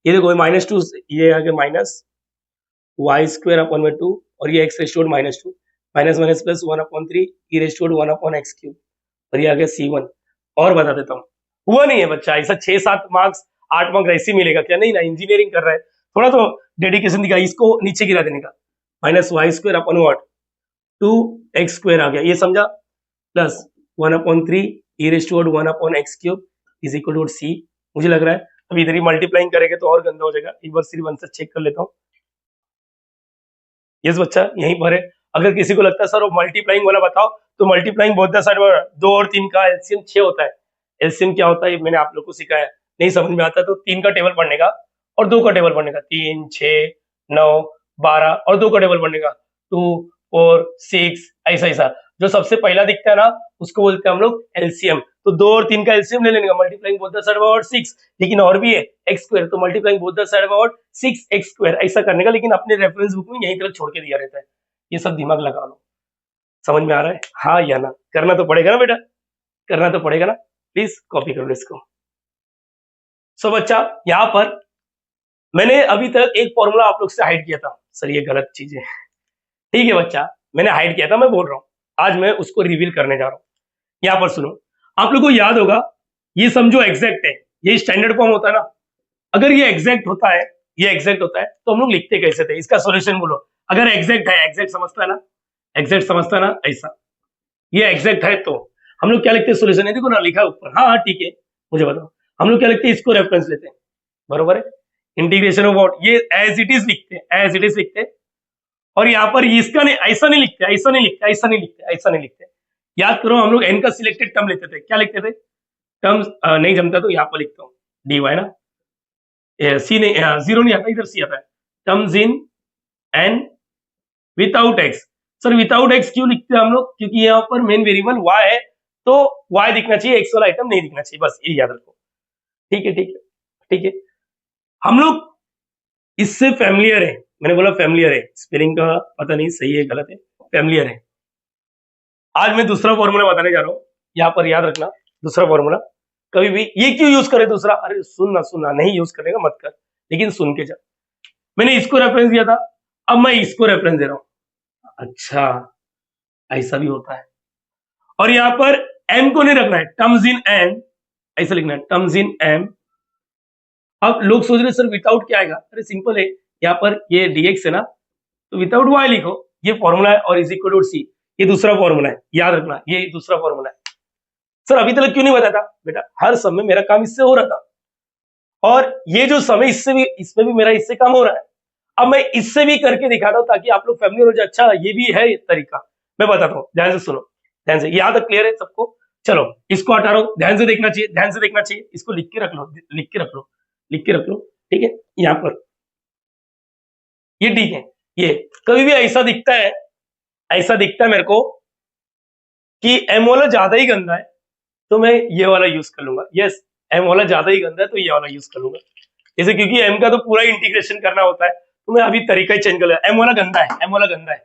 ये देखो -2, ये आ गया माइनस वाई स्क्वायर अपॉन 2 और ये x raise to -2 minus minus plus 1/3 e raise to 1/x³ और ये आ गया C1। और बता देता हूँ, हुआ नहीं है बच्चा ऐसा 6-7 मार्क्स 8 मार्क्स ऐसे ही मिलेगा क्या, नहीं ना, इंजीनियरिंग कर रहा है, थोड़ा तो डेडिकेशन दिखा, इसको नीचे गिरा देने का, -y square upon what 2x² आ गया, ये समझा, plus 1/3 e raise to 1/x³ is equal to C। मुझे लग रहा है अब इधर ही मल्टीप्लाइंग करेंगे तो और गंदा हो जाएगा, एक बार सिर्फ आंसर चेक कर लेता हूँ। यस बच्चा यहीं पर है। अगर किसी को लगता है सर वो मल्टीप्लाइंग वाला बताओ, तो मल्टीप्लाइंग बोथ द साइड 2 और 3 का एलसीएम 6 होता है। एलसीएम क्या होता है मैंने आप लोग को सिखाया, नहीं समझ में आता तो 3 का टेबल पढ़ने का और 2 का टेबल पढ़ने का, 3, 6, 9, 12 और 2 का टेबल पढ़ने का 2, 4, 6, ऐसा ऐसा, जो सबसे पहला दिखता है ना उसको बोलते हैं हम लोग एलसीएम। तो 2 और 3 का एलसीएम ले लेने का, multiplying both the side by 6, लेकिन और भी है एक्स स्क्वायर, तो multiplying both the side by 6x², ऐसा करने का, लेकिन अपने रेफरेंस बुक में यहीं तक छोड़ के दिया रहता है, ये सब दिमाग लगा लो। समझ में आ रहा है, हाँ या ना, करना तो पड़ेगा ना बेटा, करना तो पड़ेगा ना, प्लीज कॉपी कर लो इसको। सो बच्चा यहाँ पर मैंने अभी तक एक फॉर्मूला आप लोग से हाइड किया था, सर ये गलत चीज है, ठीक है बच्चा मैंने हाइड किया था, मैं बोल रहा हूँ आज मैं उसको रिवील करने जा रहा हूँ। यहाँ पर सुनो, आप लोग को याद होगा ये समझो एग्जैक्ट है, ये स्टैंडर्ड फॉर्म होता है ना, अगर ये एग्जैक्ट होता है, ये एग्जैक्ट होता है तो हम लोग लिखते कैसे थे, इसका सॉल्यूशन बोलो। अगर एग्जैक्ट है, एग्जैक्ट समझता है ना, एग्जैक्ट समझता है ना, ऐसा ये एग्जैक्ट है तो हम लोग क्या लिखते हैं, सॉल्यूशन है देखो ना लिखा है ऊपर, हाँ हाँ ठीक है, मुझे बताओ हम लोग क्या लिखते हैं, इसको रेफरेंस लेते हैं, बरोबर है, इंटीग्रेशन ऑफ व्हाट, ये एज इट इज लिखते हैं, एज इट इज लिखते हैं, और यहाँ पर इसका नहीं, ऐसा नहीं लिखते, ऐसा नहीं लिखते, ऐसा नहीं लिखते, ऐसा नहीं लिखते। याद करो हम लोग एन का सिलेक्टेड टर्म लेते थे, क्या लिखते थे, टर्म्स नहीं जमता तो यहाँ पर लिखता हूँ dy ना, सी नहीं, जीरो नहीं आता, इधर सी आता है, terms in an without x. Sir without x क्यों लिखते हैं हम लोग, क्योंकि यहाँ पर मेन वेरिएबल y है, तो y दिखना चाहिए, एक्स वाला आइटम नहीं दिखना चाहिए, बस ये याद रखो, ठीक है ठीक है ठीक है। हम लोग इससे फैमिलियर है, मैंने बोला फैमिलियर है, स्पेलिंग का पता नहीं सही है गलत है, फैमिलियर है। आज मैं दूसरा फॉर्मूला बताने जा रहा हूँ, यहाँ पर याद रखना दूसरा फॉर्मूला, कभी भी ये क्यों यूज करे दूसरा, अरे सुनना सुनना, नहीं यूज करने का मत कर, लेकिन सुन के जा, मैंने इसको रेफरेंस दिया था, अब मैं इसको रेफरेंस दे रहा हूं, अच्छा ऐसा भी होता है। और यहाँ पर m को नहीं रखना है, टर्म्स इन m, ऐसा लिखना है टर्म्स इन m। अब लोग सोच रहे सर विदाउट क्या आएगा, अरे सिंपल है, यहाँ पर ये dx है ना, तो विदाउट y लिखो, ये फॉर्मूला है, और इज इक्वल टू c, ये दूसरा फॉर्मूला है, याद रखना ये दूसरा फॉर्मूला है। सर अभी तक क्यों नहीं बताया था, बेटा हर समय मेरा काम इससे हो रहा था, और ये जो समय इससे भी, इसमें भी मेरा इससे काम हो रहा है, अब मैं इससे भी करके दिखाता हूँ ताकि आप लोग फैमिलियर हो जाए, अच्छा ये भी है तरीका, मैं बताता हूँ, ध्यान से सुनो, ध्यान से, यहाँ तक क्लियर है सबको, चलो इसको हटा रहा हूँ, ध्यान से देखना चाहिए, ध्यान से देखना चाहिए, इसको लिख के रख लो, लिख के रख लो, लिख के रख लो, ठीक है, यहाँ पर ये ठीक है, ये कभी भी ऐसा दिखता है, ऐसा दिखता है मेरे को कि एम वाला ज्यादा ही गंदा है, तो मैं ये वाला यूज कर लूंगा, यस एम वाला ज्यादा ही गंदा है तो ये वाला यूज कर लूंगा, जैसे क्योंकि एम का तो पूरा इंटीग्रेशन करना होता है, तो मैं अभी तरीका ही चेंज कर लिया, एम वाला गंदा है, एम वाला गंदा है,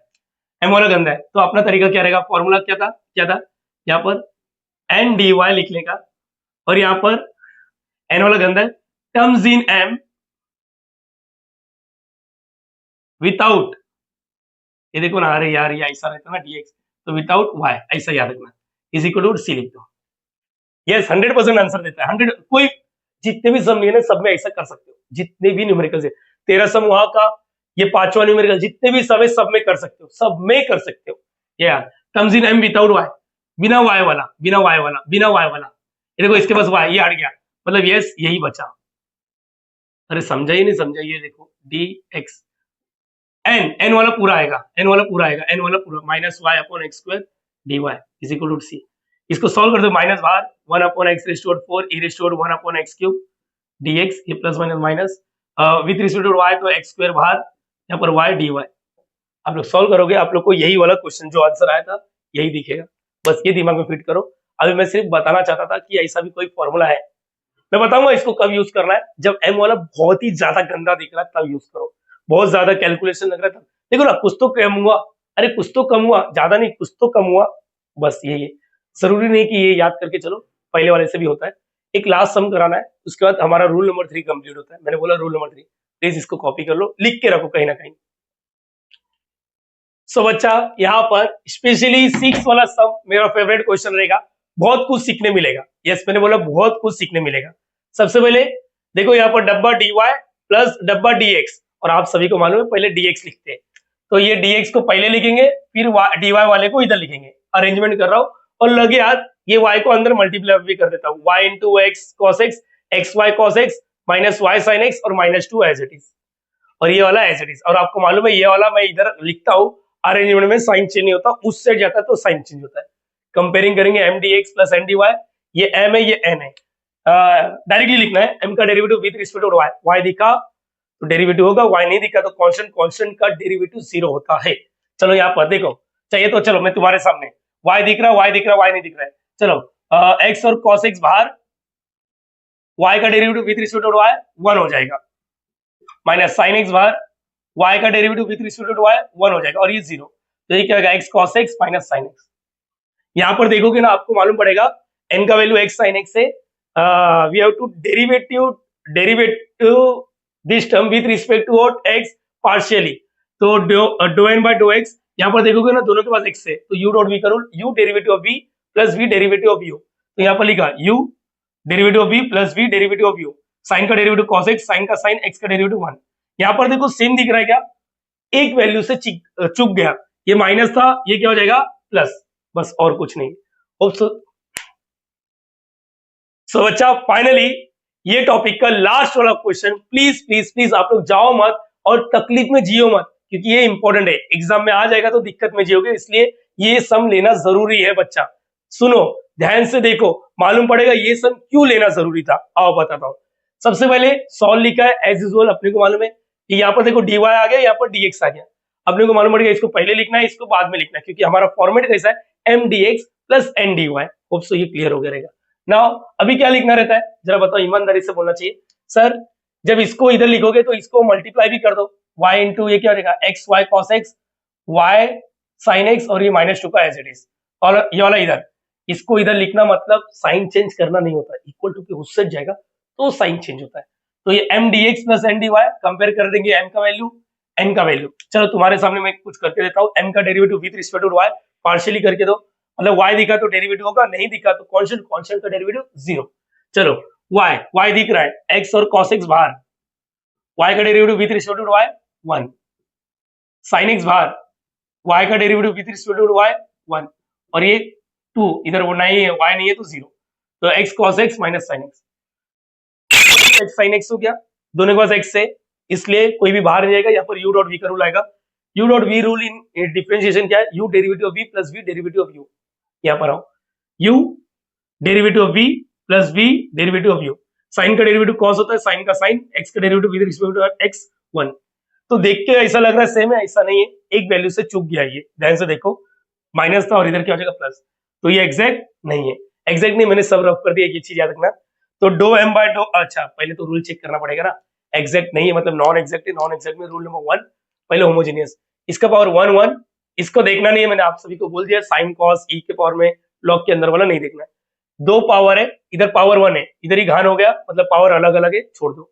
एम वाला गंदा है, तो अपना तरीका क्या रहेगा, फॉर्मूला क्या था यहाँ पर एन डी वाई लिखने का, और यहाँ पर एन वाला गंदा है, टर्म्स इन एम विदाउट, ये देखो ना, अरे यार ये ऐसा रहता है ना dx, तो विदाउट y, ऐसा याद रखना, इज इक्वल टू सी लिख दो, यस 100% आंसर देता है, 100, कोई जितने भी सम लिए ना सब में ऐसा कर सकते हो, जितने भी न्यूमेरिकल्स है, 13 सम वहां का, ये पांचवा न्यूमेरिकल जितने भी सब है सब में कर सकते हो, सब में कर सकते हो। यार comes in m without y, बिना वाई वाला, बिना वाई वाला, बिना वाई वाला। ये देखो इसके पास वाई, ये हट गया, मतलब यस यही बचा। अरे समझा ही नहीं समझा, ये देखो डी एक्स एन वाला पूरा आएगा, एन वाला पूरा आएगा, एन वाला पूरा minus Y upon x square D Y is equal to C. इसको सॉल्व कर दो, माइनस बाहर 1 upon x raise to 4 E raise to 1 upon X cube D X, ये plus minus minus with respect to Y तो एक्स स्क्वायर बाहर, यहाँ पर वाई डी वाई। आप लोग सॉल्व करोगे, आप लोग को यही वाला क्वेश्चन जो आंसर आया था यही दिखेगा, बस ये दिमाग में फिट करो। अभी मैं सिर्फ बताना चाहता था कि ऐसा भी कोई फॉर्मूला है, मैं बताऊंगा इसको कब यूज करना है। जब एम वाला बहुत ही ज्यादा गंदा दिख रहा है तब यूज करो, बहुत ज्यादा कैलकुलेशन लग रहा है तब देखो ना, कुछ तो कम हुआ, अरे कुछ तो कम हुआ, ज्यादा नहीं कुछ तो कम हुआ, बस यही है। जरूरी नहीं कि ये याद करके चलो, पहले वाले से भी होता है। एक लास्ट सम कराना है, उसके बाद हमारा रूल नंबर 3 कंप्लीट होता है। मैंने बोला रूल नंबर 3, प्लीज इसको कॉपी कर लो, लिख के रखो कहीं ना कहीं। सो बच्चा यहाँ पर स्पेशली 6 वाला सम मेरा फेवरेट क्वेश्चन रहेगा, बहुत कुछ सीखने मिलेगा। यस मैंने बोला बहुत कुछ सीखने मिलेगा। सबसे पहले देखो यहाँ पर डब्बा डी वाई प्लस डब्बा डी एक्स, और आप सभी को मालूम है पहले dx लिखते हैं, तो ये dx को पहले लिखेंगे, फिर dy वाले को इधर लिखेंगे। अरेंजमेंट कर रहा हूँ, और लगे हाथ ये y को अंदर मल्टीप्लाई भी कर देता हूँ, y into x cos x, x y cos x minus y sine x और -2 एज इट इज, और ये वाला एज इट इज। और आपको मालूम है ये वाला मैं इधर लिखता हूँ, अरेंजमेंट में साइन चेंज नहीं होता, उस साइड जाता है तो साइन चेंज होता है। कंपेयरिंग करेंगे m D x plus n D y, ये एम है ये एन है, डायरेक्टली लिखना है एम का derivative with respect to y, y दिखा तो डेरिवेटिव होगा, y नहीं दिखा तो कांस्टेंट, कांस्टेंट का डेरिवेटिव 0 होता है। चलो यहाँ पर देखो चाहिए तो चलो मैं तुम्हारे सामने y दिख रहा, y दिख रहा, y नहीं दिख रहा है, चलो x और cos x बाहर, y का derivative with respect to y 1 हो जाएगा, माइनस sin x बाहर, y का derivative with respect to y 1 हो जाएगा, और ये 0, तो ये क्या होगा x cos x minus sin x। यहाँ पर देखोगे ना आपको मालूम पड़ेगा n का वैल्यू x sin x से we have to derivative this term with respect to x partially, तो do N by dough X, यहाँ पर देखोगे ना दोनों के पास x है, तो u डॉट v करो, u derivative of v plus v derivative of u, तो यहाँ पर लिखा u derivative of v plus v derivative of u, sine का डेरिवेटिव cos x, साइन का साइन, x का डेरिवेटिव 1। यहाँ पर देखो सेम दिख रहा है क्या, एक वैल्यू से चुक गया, ये माइनस था, ये क्या हो जाएगा प्लस, बस और कुछ नहीं। सो बच्चा फाइनली ये टॉपिक का लास्ट वाला क्वेश्चन, प्लीज प्लीज प्लीज आप लोग जाओ मत और तकलीफ में जियो मत, क्योंकि ये इंपॉर्टेंट है, एग्जाम में आ जाएगा तो दिक्कत में जियोगे, इसलिए ये सम लेना जरूरी है बच्चा। सुनो ध्यान से देखो, मालूम पड़ेगा ये सम क्यों लेना जरूरी था, आओ बताता हूँ। सबसे पहले सॉल्व लिखा है एज यूजुअल, अपने को मालूम है कि यहाँ पर देखो dy आ गया, यहाँ पर dx आ गया, अपने को मालूम पड़ेगा इसको पहले लिखना है, इसको बाद में लिखना है, क्योंकि हमारा फॉर्मेट कैसा है m dx plus n dy। Hope so ये क्लियर हो गया रहेगा। नाउ अभी क्या लिखना रहता है जरा बताओ, ईमानदारी से बोलना चाहिए। सर जब इसको इधर लिखोगे तो इसको मल्टीप्लाई भी कर दो, y इंटू ये क्या रहेगा x y cos x, y sine x, और ये -2 का एज इट इज, और ये वाला इधर, इसको इधर लिखना मतलब साइन चेंज करना नहीं होता, इक्वल टू के उससे जाएगा तो साइन चेंज होता है। तो ये m dx plus n dy, compare कर देंगे m का वैल्यू n का वैल्यू। चलो तुम्हारे सामने मैं कुछ करके देता हूँ, m का derivative with respect to y partially करके दो, मतलब y दिखा तो डेरिवेटिव होगा, नहीं दिखा तो कांस्टेंट, कांस्टेंट का डेरिवेटिव 0। चलो y दिख रहा है, x और cos x बाहर, y का derivative with respect to y 1, sin x बाहर, y का derivative with respect to y 1, और ये 2 इधर वो नहीं है, y नहीं है तो 0, तो x cos x minus sin x, x sin x हो गया, दोनों के पास x है इसलिए कोई भी बाहर नहीं जाएगा, यहाँ पर u डॉट v का रूल आएगा। u dot v rule in differentiation क्या है, u derivative of v plus v derivative of u, यहाँ पर आओ u derivative of v plus v derivative of u, sine का डेरिवेटिव cos होता है, साइन का साइन, x का derivative with respect to x 1। तो देख के ऐसा लग रहा है सेम है, ऐसा नहीं है, एक वैल्यू से चूक गया, ये ध्यान से देखो माइनस था और इधर क्या हो जाएगा प्लस, तो ये एग्जैक्ट नहीं है, एग्जैक्ट नहीं, मैंने सब रफ कर दिया, एक चीज याद रखना। तो डो एम बाय डो, अच्छा पहले तो रूल चेक करना पड़ेगा ना, एग्जैक्ट नहीं है मतलब नॉन एग्जैक्ट है, नॉन एग्जैक्ट में रूल नंबर 1 पहले होमोजेनियस, इसका पावर 1 1, इसको देखना नहीं है, मैंने आप सभी को बोल दिया साइन कॉस ई के पावर में लॉग के अंदर वाला नहीं देखना है, 2 पावर है, इधर पावर 1 है, इधर ही घान हो गया, मतलब पावर अलग अलग है, छोड़ दो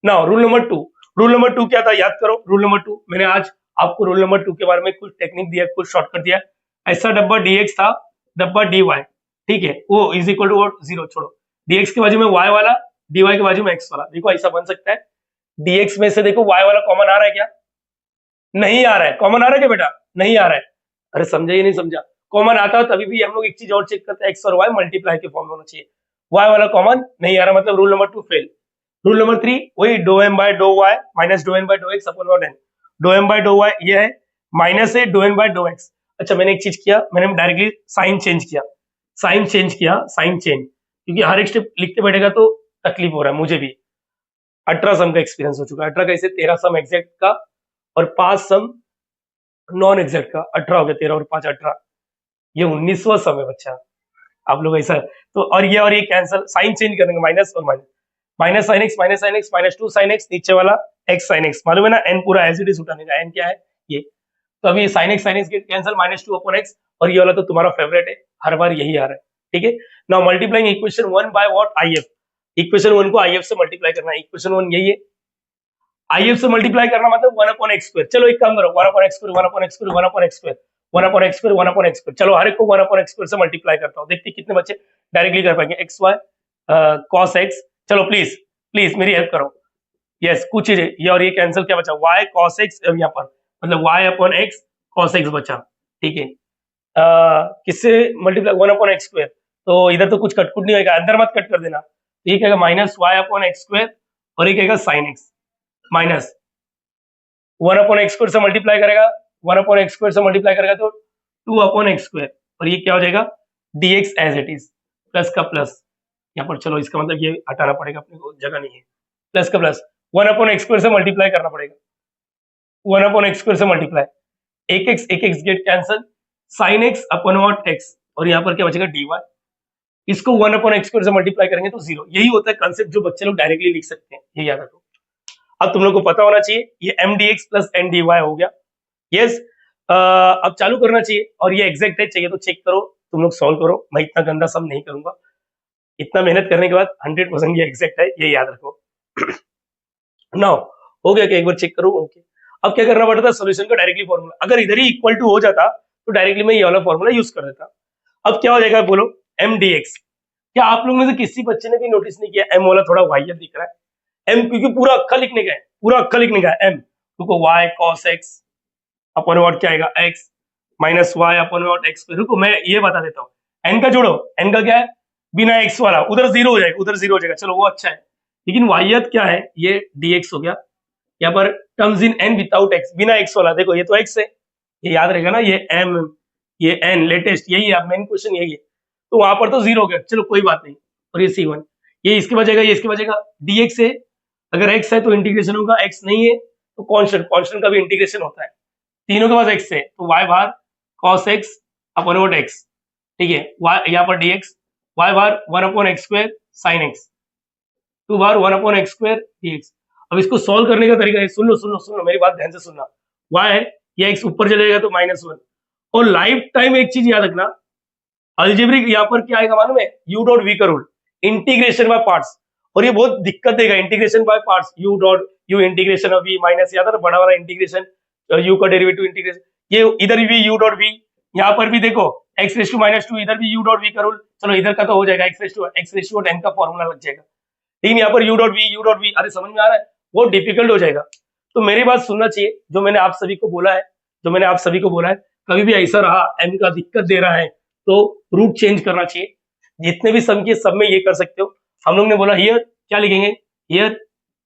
ना। रूल नंबर 2, रूल नंबर 2 क्या था याद करो, रूल नंबर 2 मैंने आज आपको रूल नंबर 2 के बारे में कुछ टेक्निक दिया, कुछ शॉर्टकट दिया। ऐसा डब्बा dx था, डब्बा dy, ठीक है, वो इज इक्वल टू 0, छोड़ो, dx के बाजू में y वाला, dy के बाजू में x वाला, देखो ऐसा बन सकता है, dx में से देखो y वाला कॉमन आ रहा है क्या, नहीं आ रहा है, कॉमन आ रहा है क्या बेटा? नहीं आ रहा है। अरे समझा ये नहीं समझा? कॉमन आता है तभी भी हम लोग एक चीज और चेक करते हैं, एक्स और वाई मल्टीप्लाई के फॉर्म में होना चाहिए। वाई वाला कॉमन नहीं आ रहा, मतलब rule number 2 fail. Rule number 3 वही डो M by dough y minus dough N by dough x upon n. डो एम बाय डो वाई ये है, माइनस है डो एन बाय डो एक्स। अच्छा मैंने एक चीज किया, मैंने डायरेक्टली साइन चेंज किया, साइन चेंज किया, साइन चेंज, क्योंकि हर एक स्टेप लिखते बैठेगा तो तकलीफ हो रहा है मुझे भी। 18 सम का एक्सपीरियंस हो चुका है। 18 कैसे? 13 सम एग्जैक्ट का और 5 सम नॉन एग्जैक्ट का। 18 हो गया, 13 और 5 18। ये 19वां सम है बच्चा। आप लोग ऐसा तो, और ये कैंसल, साइन चेंज करेंगे, माइनस और minus, minus sign x, minus sign x, minus 2 sine x, नीचे वाला एक्स साइन एक्स, मालूम है ना? एन पूरा एज इट इज उठाने का, एन क्या है ये। तो अभी sine x get cancel, minus 2 upon x, और ये वाला तो तुम्हारा फेवरेट है, हर बार यही आ रहा है, ठीक है। Now multiplying equation 1 by what? If. Equation 1 को आईएफ से मल्टीप्लाई करना है। इक्वेशन 1 यही है, आईएफ से मल्टीप्लाई करना मतलब 1 अपॉन एक्स स्क्वायर। चलो एक काम करो, 1 upon x square, 1 upon x square, 1 upon x square, 1 upon x square, 1 upon x square. चलो हर एक को 1 अपॉन एक्स स्क्वायर से मल्टीप्लाई करता हूं, देखते कितने बच्चे डायरेक्टली कर पाएंगे। एक्स वाई कॉस एक्स, चलो प्लीज प्लीज मेरी हेल्प करो। यस कुछ चीजें ये और ये कैंसिल, क्या बचा? वाई कॉस एक्स, यहाँ पर मतलब y upon x cos x बचा, ठीक है। किससे मल्टीप्लाई? 1 अपॉन एक्स स्क्वायर, तो इधर तो कुछ कटकुट नहीं होगा, अंदर मत कट कर देना। ये कहेगा minus Y upon x square, और ये कहेगा sine x, minus 1 upon x square से मल्टीप्लाई करेगा, 1 अपॉन एक्स स्क्वायर से मल्टीप्लाई करेगा तो 2 अपॉन एक्स स्क्वायर, और ये क्या हो जाएगा? dx as it is, plus का प्लस यहाँ पर। चलो इसका मतलब ये हटाना पड़ेगा, अपने को जगह नहीं है, प्लस का प्लस 1 अपॉन एक्स स्क्वायर से मल्टीप्लाई करना पड़ेगा, 1 अपॉन एक्स स्क्वायर से मल्टीप्लाई, एक x get cancel, sine x upon what x, और यहाँ पर क्या बचेगा? dy। इसको 1 अपॉन एक्स स्क्वायर से मल्टीप्लाई करेंगे तो 0। यही होता है कंसेप्ट जो बच्चे लोग डायरेक्टली लिख सकते हैं, ये याद रखो। अब तुम लोग को पता होना चाहिए ये m D x plus n D y हो गया। यस अब चालू करना चाहिए, और ये एग्जैक्ट है, चाहिए तो चेक करो, तुम लोग सॉल्व करो, मैं इतना गंदा सब नहीं करूंगा। इतना मेहनत करने के बाद 100% ये एग्जैक्ट है, ये याद रखो। नाउ हो गया क्या? एक बार चेक करो, ओके। अब क्या करना पड़ता था? सोल्यूशन का डायरेक्टली फॉर्मूला, अगर इधर ही इक्वल टू हो जाता तो डायरेक्टली मैं ये वाला फॉर्मूला यूज कर देता। अब क्या हो जाएगा बोलो? M D x. क्या आप लोगों में से किसी बच्चे ने भी नोटिस नहीं किया एम वाला थोड़ा वाहियत दिख रहा है? एम क्योंकि पूरा अक्खा लिखने का है, पूरा अक्खा लिखने का है। एम रुको, y cos x upon what क्या आएगा? X minus Y upon what x. रुको मैं ये बता देता हूँ, एन का जोड़ो, एन का क्या है? बिना एक्स वाला, उधर जीरो हो जाएगा, उधर जीरो हो जाएगा, चलो वो अच्छा है। लेकिन वाहियत क्या है? ये dx हो गया, यहाँ पर terms in an without x, बिना एक्स वाला, देखो ये तो एक्स है, ये याद रहेगा ना, ये एम, ये एन, लेटेस्ट यही है, मेन क्वेश्चन यही है, तो वहां पर तो जीरो हो गया, चलो कोई बात नहीं। और ये C1, ये इसके बचेगा, ये इसके बचेगा, dx है, अगर x है तो इंटीग्रेशन होगा, x नहीं है तो कांस्टेंट, कांस्टेंट का भी इंटीग्रेशन होता है। तीनों के पास x है तो y bar cos x upon what x, ठीक है, y यहाँ पर dx, y बार 1 upon x square sin x, 2 बार 1 अपॉन x स्क्वायर dx। अब इसको सॉल्व करने का तरीका है, सुन लो सुन लो सुन लो, मेरी बात ध्यान से सुनना। y है, ये x ऊपर चले जाएगा तो -1, और लाइफ टाइम एक चीज याद रखना, अलजेब्रिक यहाँ पर क्या आएगा मालूम है? यू डॉट वी का रूल, इंटीग्रेशन बाय पार्ट्स, और ये बहुत दिक्कत देगा integration by parts, u dot u integration of v minus, याद है ना बड़ा वाला इंटीग्रेशन, यू का डेरिवेटिव इंटीग्रेशन, ये इधर भी यू डॉट वी, यहाँ पर भी देखो एक्स रेस टू -2, इधर भी यू डॉट वी का रूल, चलो इधर का तो हो जाएगा, एक्स रेस टू एन का फॉर्मूला लग जाएगा, लेकिन यहाँ पर यू डॉट वी, अरे समझ में आ रहा है? वो डिफिकल्ट हो जाएगा। तो मेरी बात सुनना चाहिए, जो मैंने आप सभी को बोला है, जो मैंने आप सभी को बोला है, कभी भी ऐसा रहा एम का दिक्कत दे रहा है तो रूट चेंज करना चाहिए। जितने भी सम के सब में ये कर सकते हो। हम लोग ने बोला हियर क्या लिखेंगे? हियर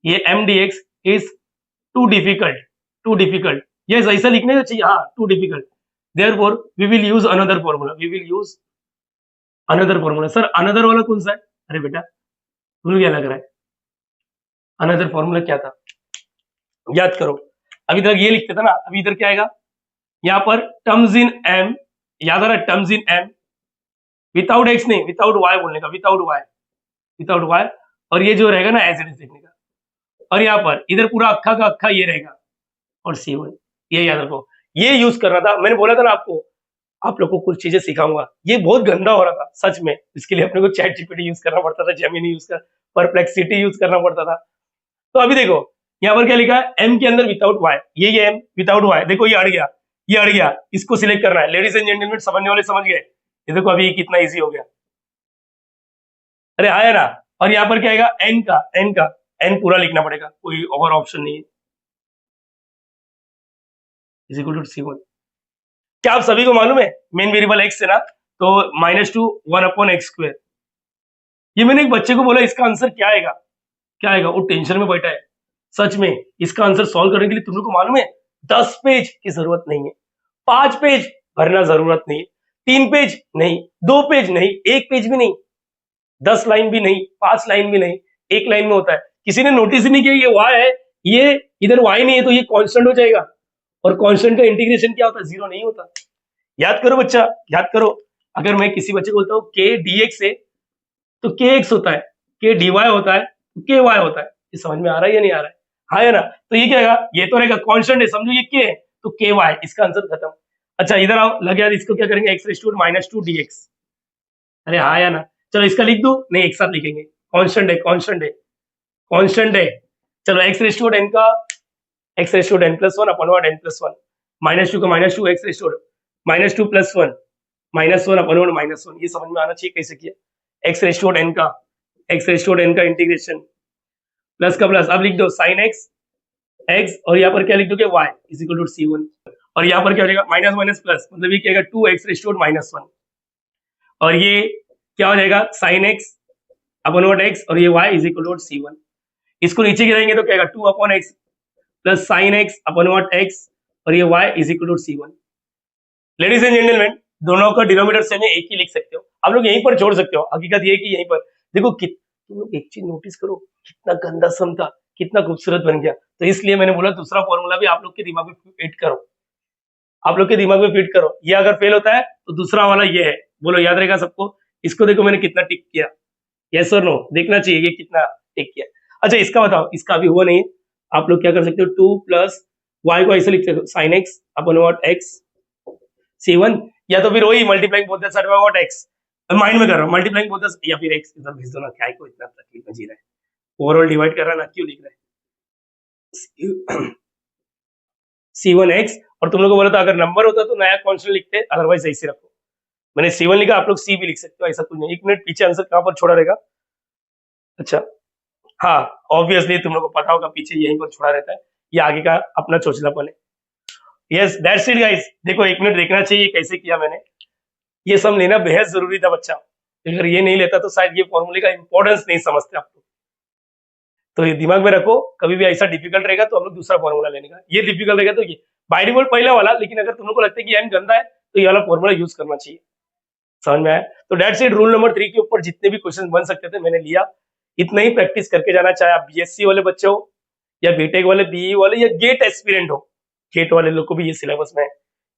ये m D x is too difficult, too difficult, yes ऐसा लिखने का चाहिए, हाँ too difficult, therefore we will use another formula, we will use another formula. Sir another वाला कौन सा है? अरे बेटा तुम्हें क्या लग रहा है अनदर फॉर्मूला क्या था? याद करो, अभी तक ये लिखते थे ना, अभी इधर क्या आएगा? यहाँ पर टर्म्स इन एम, याद आ रहा है? Terms in m without x नहीं, विदाउट वाई बोलने का, विदाउट वाई, विदाउट वाई, और ये जो रहेगा ना एज इट इज लिखने का, और यहाँ पर इधर पूरा अक्खा का अक्खा ये रहेगा, और C1, ये याद रखो, ये यूज कर रहा था। मैंने बोला था ना आपको, आप लोग को कुछ चीजें सिखाऊंगा, ये बहुत गंदा हो रहा था सच में, इसके लिए अपने को चैट जीपीटी यूज करना पड़ता था, जेमिनी यूज कर, परप्लेक्सिटी यूज करना पड़ता था। तो अभी देखो यहाँ पर क्या लिखा है? एम के अंदर विदाउट वाई, ये एम विदाउट वाई, देखो ये अड़ गया, ये अड़ गया, इसको सिलेक्ट करना है। लेडीज एंड जेंटलमैन समझने वाले समझ गए, ये देखो अभी कितना इजी हो गया, अरे आया ना। और यहाँ पर क्या आएगा? एन का, एन का, एन पूरा लिखना पड़ेगा, कोई और ऑप्शन नहीं है। Is equal to C1। क्या आप सभी को मालूम है मेन वेरिएबल x है ना, तो -2 1/x²। ये मैंने एक बच्चे को बोला इसका आंसर क्या आएगा, क्या आएगा, वो टेंशन में बैठा है। सच में इसका आंसर सॉल्व करने के लिए तुम लोग को मालूम है 10 पेज की जरूरत नहीं है, 5 पेज भरना जरूरत नहीं है, 3 पेज नहीं, 2 पेज नहीं, 1 पेज भी नहीं, 10 लाइन भी नहीं, 5 लाइन भी नहीं, 1 लाइन में होता है। किसी ने नोटिस ही नहीं किया ये y है, ये इधर y नहीं है तो ये कांस्टेंट हो जाएगा, और कांस्टेंट का इंटीग्रेशन क्या होता है, 0 नहीं होता। याद करो बच्चा, याद करो। अगर मैं किसी बच्चे को बोलता हूँ k dx है तो kx होता है, k dy होता है तो ky होता है। ये समझ में आ रहा है या नहीं आ रहा है? हाँ है ना? तो ये क्या है, ये तो रहेगा कांस्टेंट है, समझो ये k है तो ky, इसका आंसर खत्म। अच्छा इधर आओ, लग यार इसको क्या करेंगे, x⁻² dx। अरे हाँ या ना? चलो इसका लिख दो, नहीं एक साथ लिखेंगे, कांस्टेंट है, कांस्टेंट है, कांस्टेंट है। चलो x⁻n का x⁻n + 1 अपॉन n + 1, -2 का -2 x⁻, -2 + 1 -1 अपॉन -1। ये समझ में आना चाहिए कैसे किया। x⁻n का इंटीग्रेशन प्लस का प्लस, अब लिख दो sin x और यहाँ पर क्या लिख दोगे y is equal to C1, और यहाँ पर क्या हो जाएगा माइनस माइनस प्लस, मतलब ये क्या आएगा 2x⁻⁻1, और ये क्या हो जाएगा sin x अपॉन x और ये y is equal to C1। इसको नीचे गिराएंगे तो क्या आएगा 2/x plus sin x upon x और ये y is equal to C1। Ladies and gentleman, दोनों का डिनोमिनेटर सेम है, एक ही लिख सकते हो, आप लोग यहीं पर छोड़ सकते हो। हकीकत ये कि यहीं पर देखो तुम लोग एक चीज नोटिस करो, कितना गंदा सम था, कितना खूबसूरत बन गया। तो इसलिए मैंने बोला दूसरा फॉर्मूला भी आप लोग के दिमाग में फिट करो, आप लोग के दिमाग में फिट करो। ये अगर फेल होता है तो दूसरा वाला ये है, बोलो याद रहेगा सबको। इसको देखो मैंने कितना टिक किया, यस और नो, देखना चाहिए कि कितना टिक किया। अच्छा इसका बताओ, इसका अभी हुआ नहीं, आप लोग क्या कर सकते हो 2 + y को ऐसे लिख सकते हो sin x upon x C1, या तो फिर वही मल्टीप्लाइंग बोलते हैं सर्व व्हाट x, माइंड में कर रहा हूं मल्टीप्लाइंग बोलते हैं, या फिर x इधर भेज दो ना, क्या को इतना तकलीफ में जी रहा है, ओवरऑल डिवाइड कर रहा है ना, क्यों लिख रहा है C1x। और तुम लोगों को बोला था अगर नंबर होता तो नया कांस्टेंट लिखते, अदरवाइज ऐसे रखो। मैंने C1 लिखा, आप लोग C भी लिख सकते हो, ऐसा कुछ नहीं। 1 मिनट पीछे आंसर कहां पर छोड़ा रहेगा, अच्छा हाँ ऑब्वियसली तुम लोग को पता होगा पीछे यहीं पर छोड़ा रहता है, ये आगे का अपना चोचलापन है। यस दैट्स इट गाइस, देखो 1 मिनट देखना चाहिए कैसे किया मैंने। ये सम लेना बेहद जरूरी था बच्चा, अगर ये नहीं लेता तो शायद ये फॉर्मूले का इंपॉर्टेंस नहीं समझते आप लोग। तो ये दिमाग में रखो, कभी भी ऐसा डिफिकल्ट रहेगा तो हम लोग दूसरा फॉर्मूला लेने का, ये डिफिकल्ट रहेगा तो ये बाय डिफॉल्ट पहला वाला, लेकिन अगर तुम लोग को लगता है कि एन गंदा है तो ये वाला फॉर्मूला यूज करना चाहिए। समझ में आया? तो दैट्स इट, रूल नंबर 3 के ऊपर जितने भी क्वेश्चन बन सकते थे मैंने लिया। इतना ही प्रैक्टिस करके जाना, चाहे आप बीएससी वाले बच्चे हो या बीटेक वाले, बीई वाले, या गेट एस्पिरेंट हो, गेट वाले लोग को भी ये सिलेबस में है,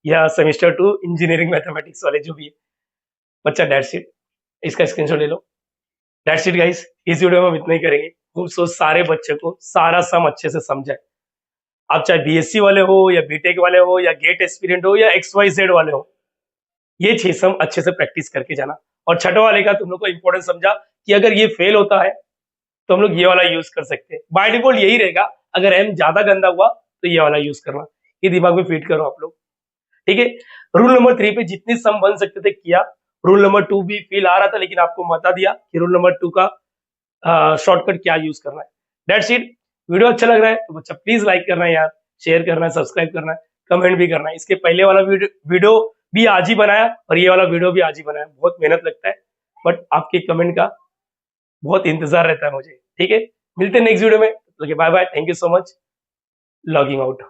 या सेमेस्टर 2 इंजीनियरिंग मैथमेटिक्स वाले जो भी है बच्चा। दैट्स इट, इसका स्क्रीनशॉट ले लो। दैट्स इट गाइस, इस वीडियो में हम इतना ही करेंगे। खूब सोच सारे बच्चे को सारा सम अच्छे से समझाए, आप चाहे बीएससी वाले हो या बीटेक वाले हो या गेट एस्पिरेंट हो या XYZ वाले हो, ये 6 सम अच्छे से प्रैक्टिस करके जाना। और छठे वाले का तुम लोग को इंपॉर्टेंस समझा कि अगर ये फेल होता है तो हम लोग ये वाला यूज कर सकते हैं, बाय डिफॉल्ट यही रहेगा, अगर एम ज्यादा गंदा हुआ तो ये वाला यूज करना, ये दिमाग में फीड करो आप लोग, ठीक है। रूल नंबर 3 पे जितने सम बन सकते थे किया, रूल नंबर 2 भी फील आ रहा था लेकिन आपको बता दिया कि रूल नंबर 2 का शॉर्टकट क्या यूज करना है। दैट्स इट, वीडियो अच्छा लग रहा है तो बच्चा प्लीज लाइक करना है यार, शेयर करना है, सब्सक्राइब करना है, कमेंट भी करना है। इसके पहले वाला वीडियो भी आज ही बनाया और ये वाला वीडियो भी आज ही बनाया, बहुत मेहनत लगता है, बट आपके कमेंट का बहुत इंतजार रहता है मुझे, ठीक है। मिलते हैं नेक्स्ट वीडियो में, bye bye, thank you so much, logging out.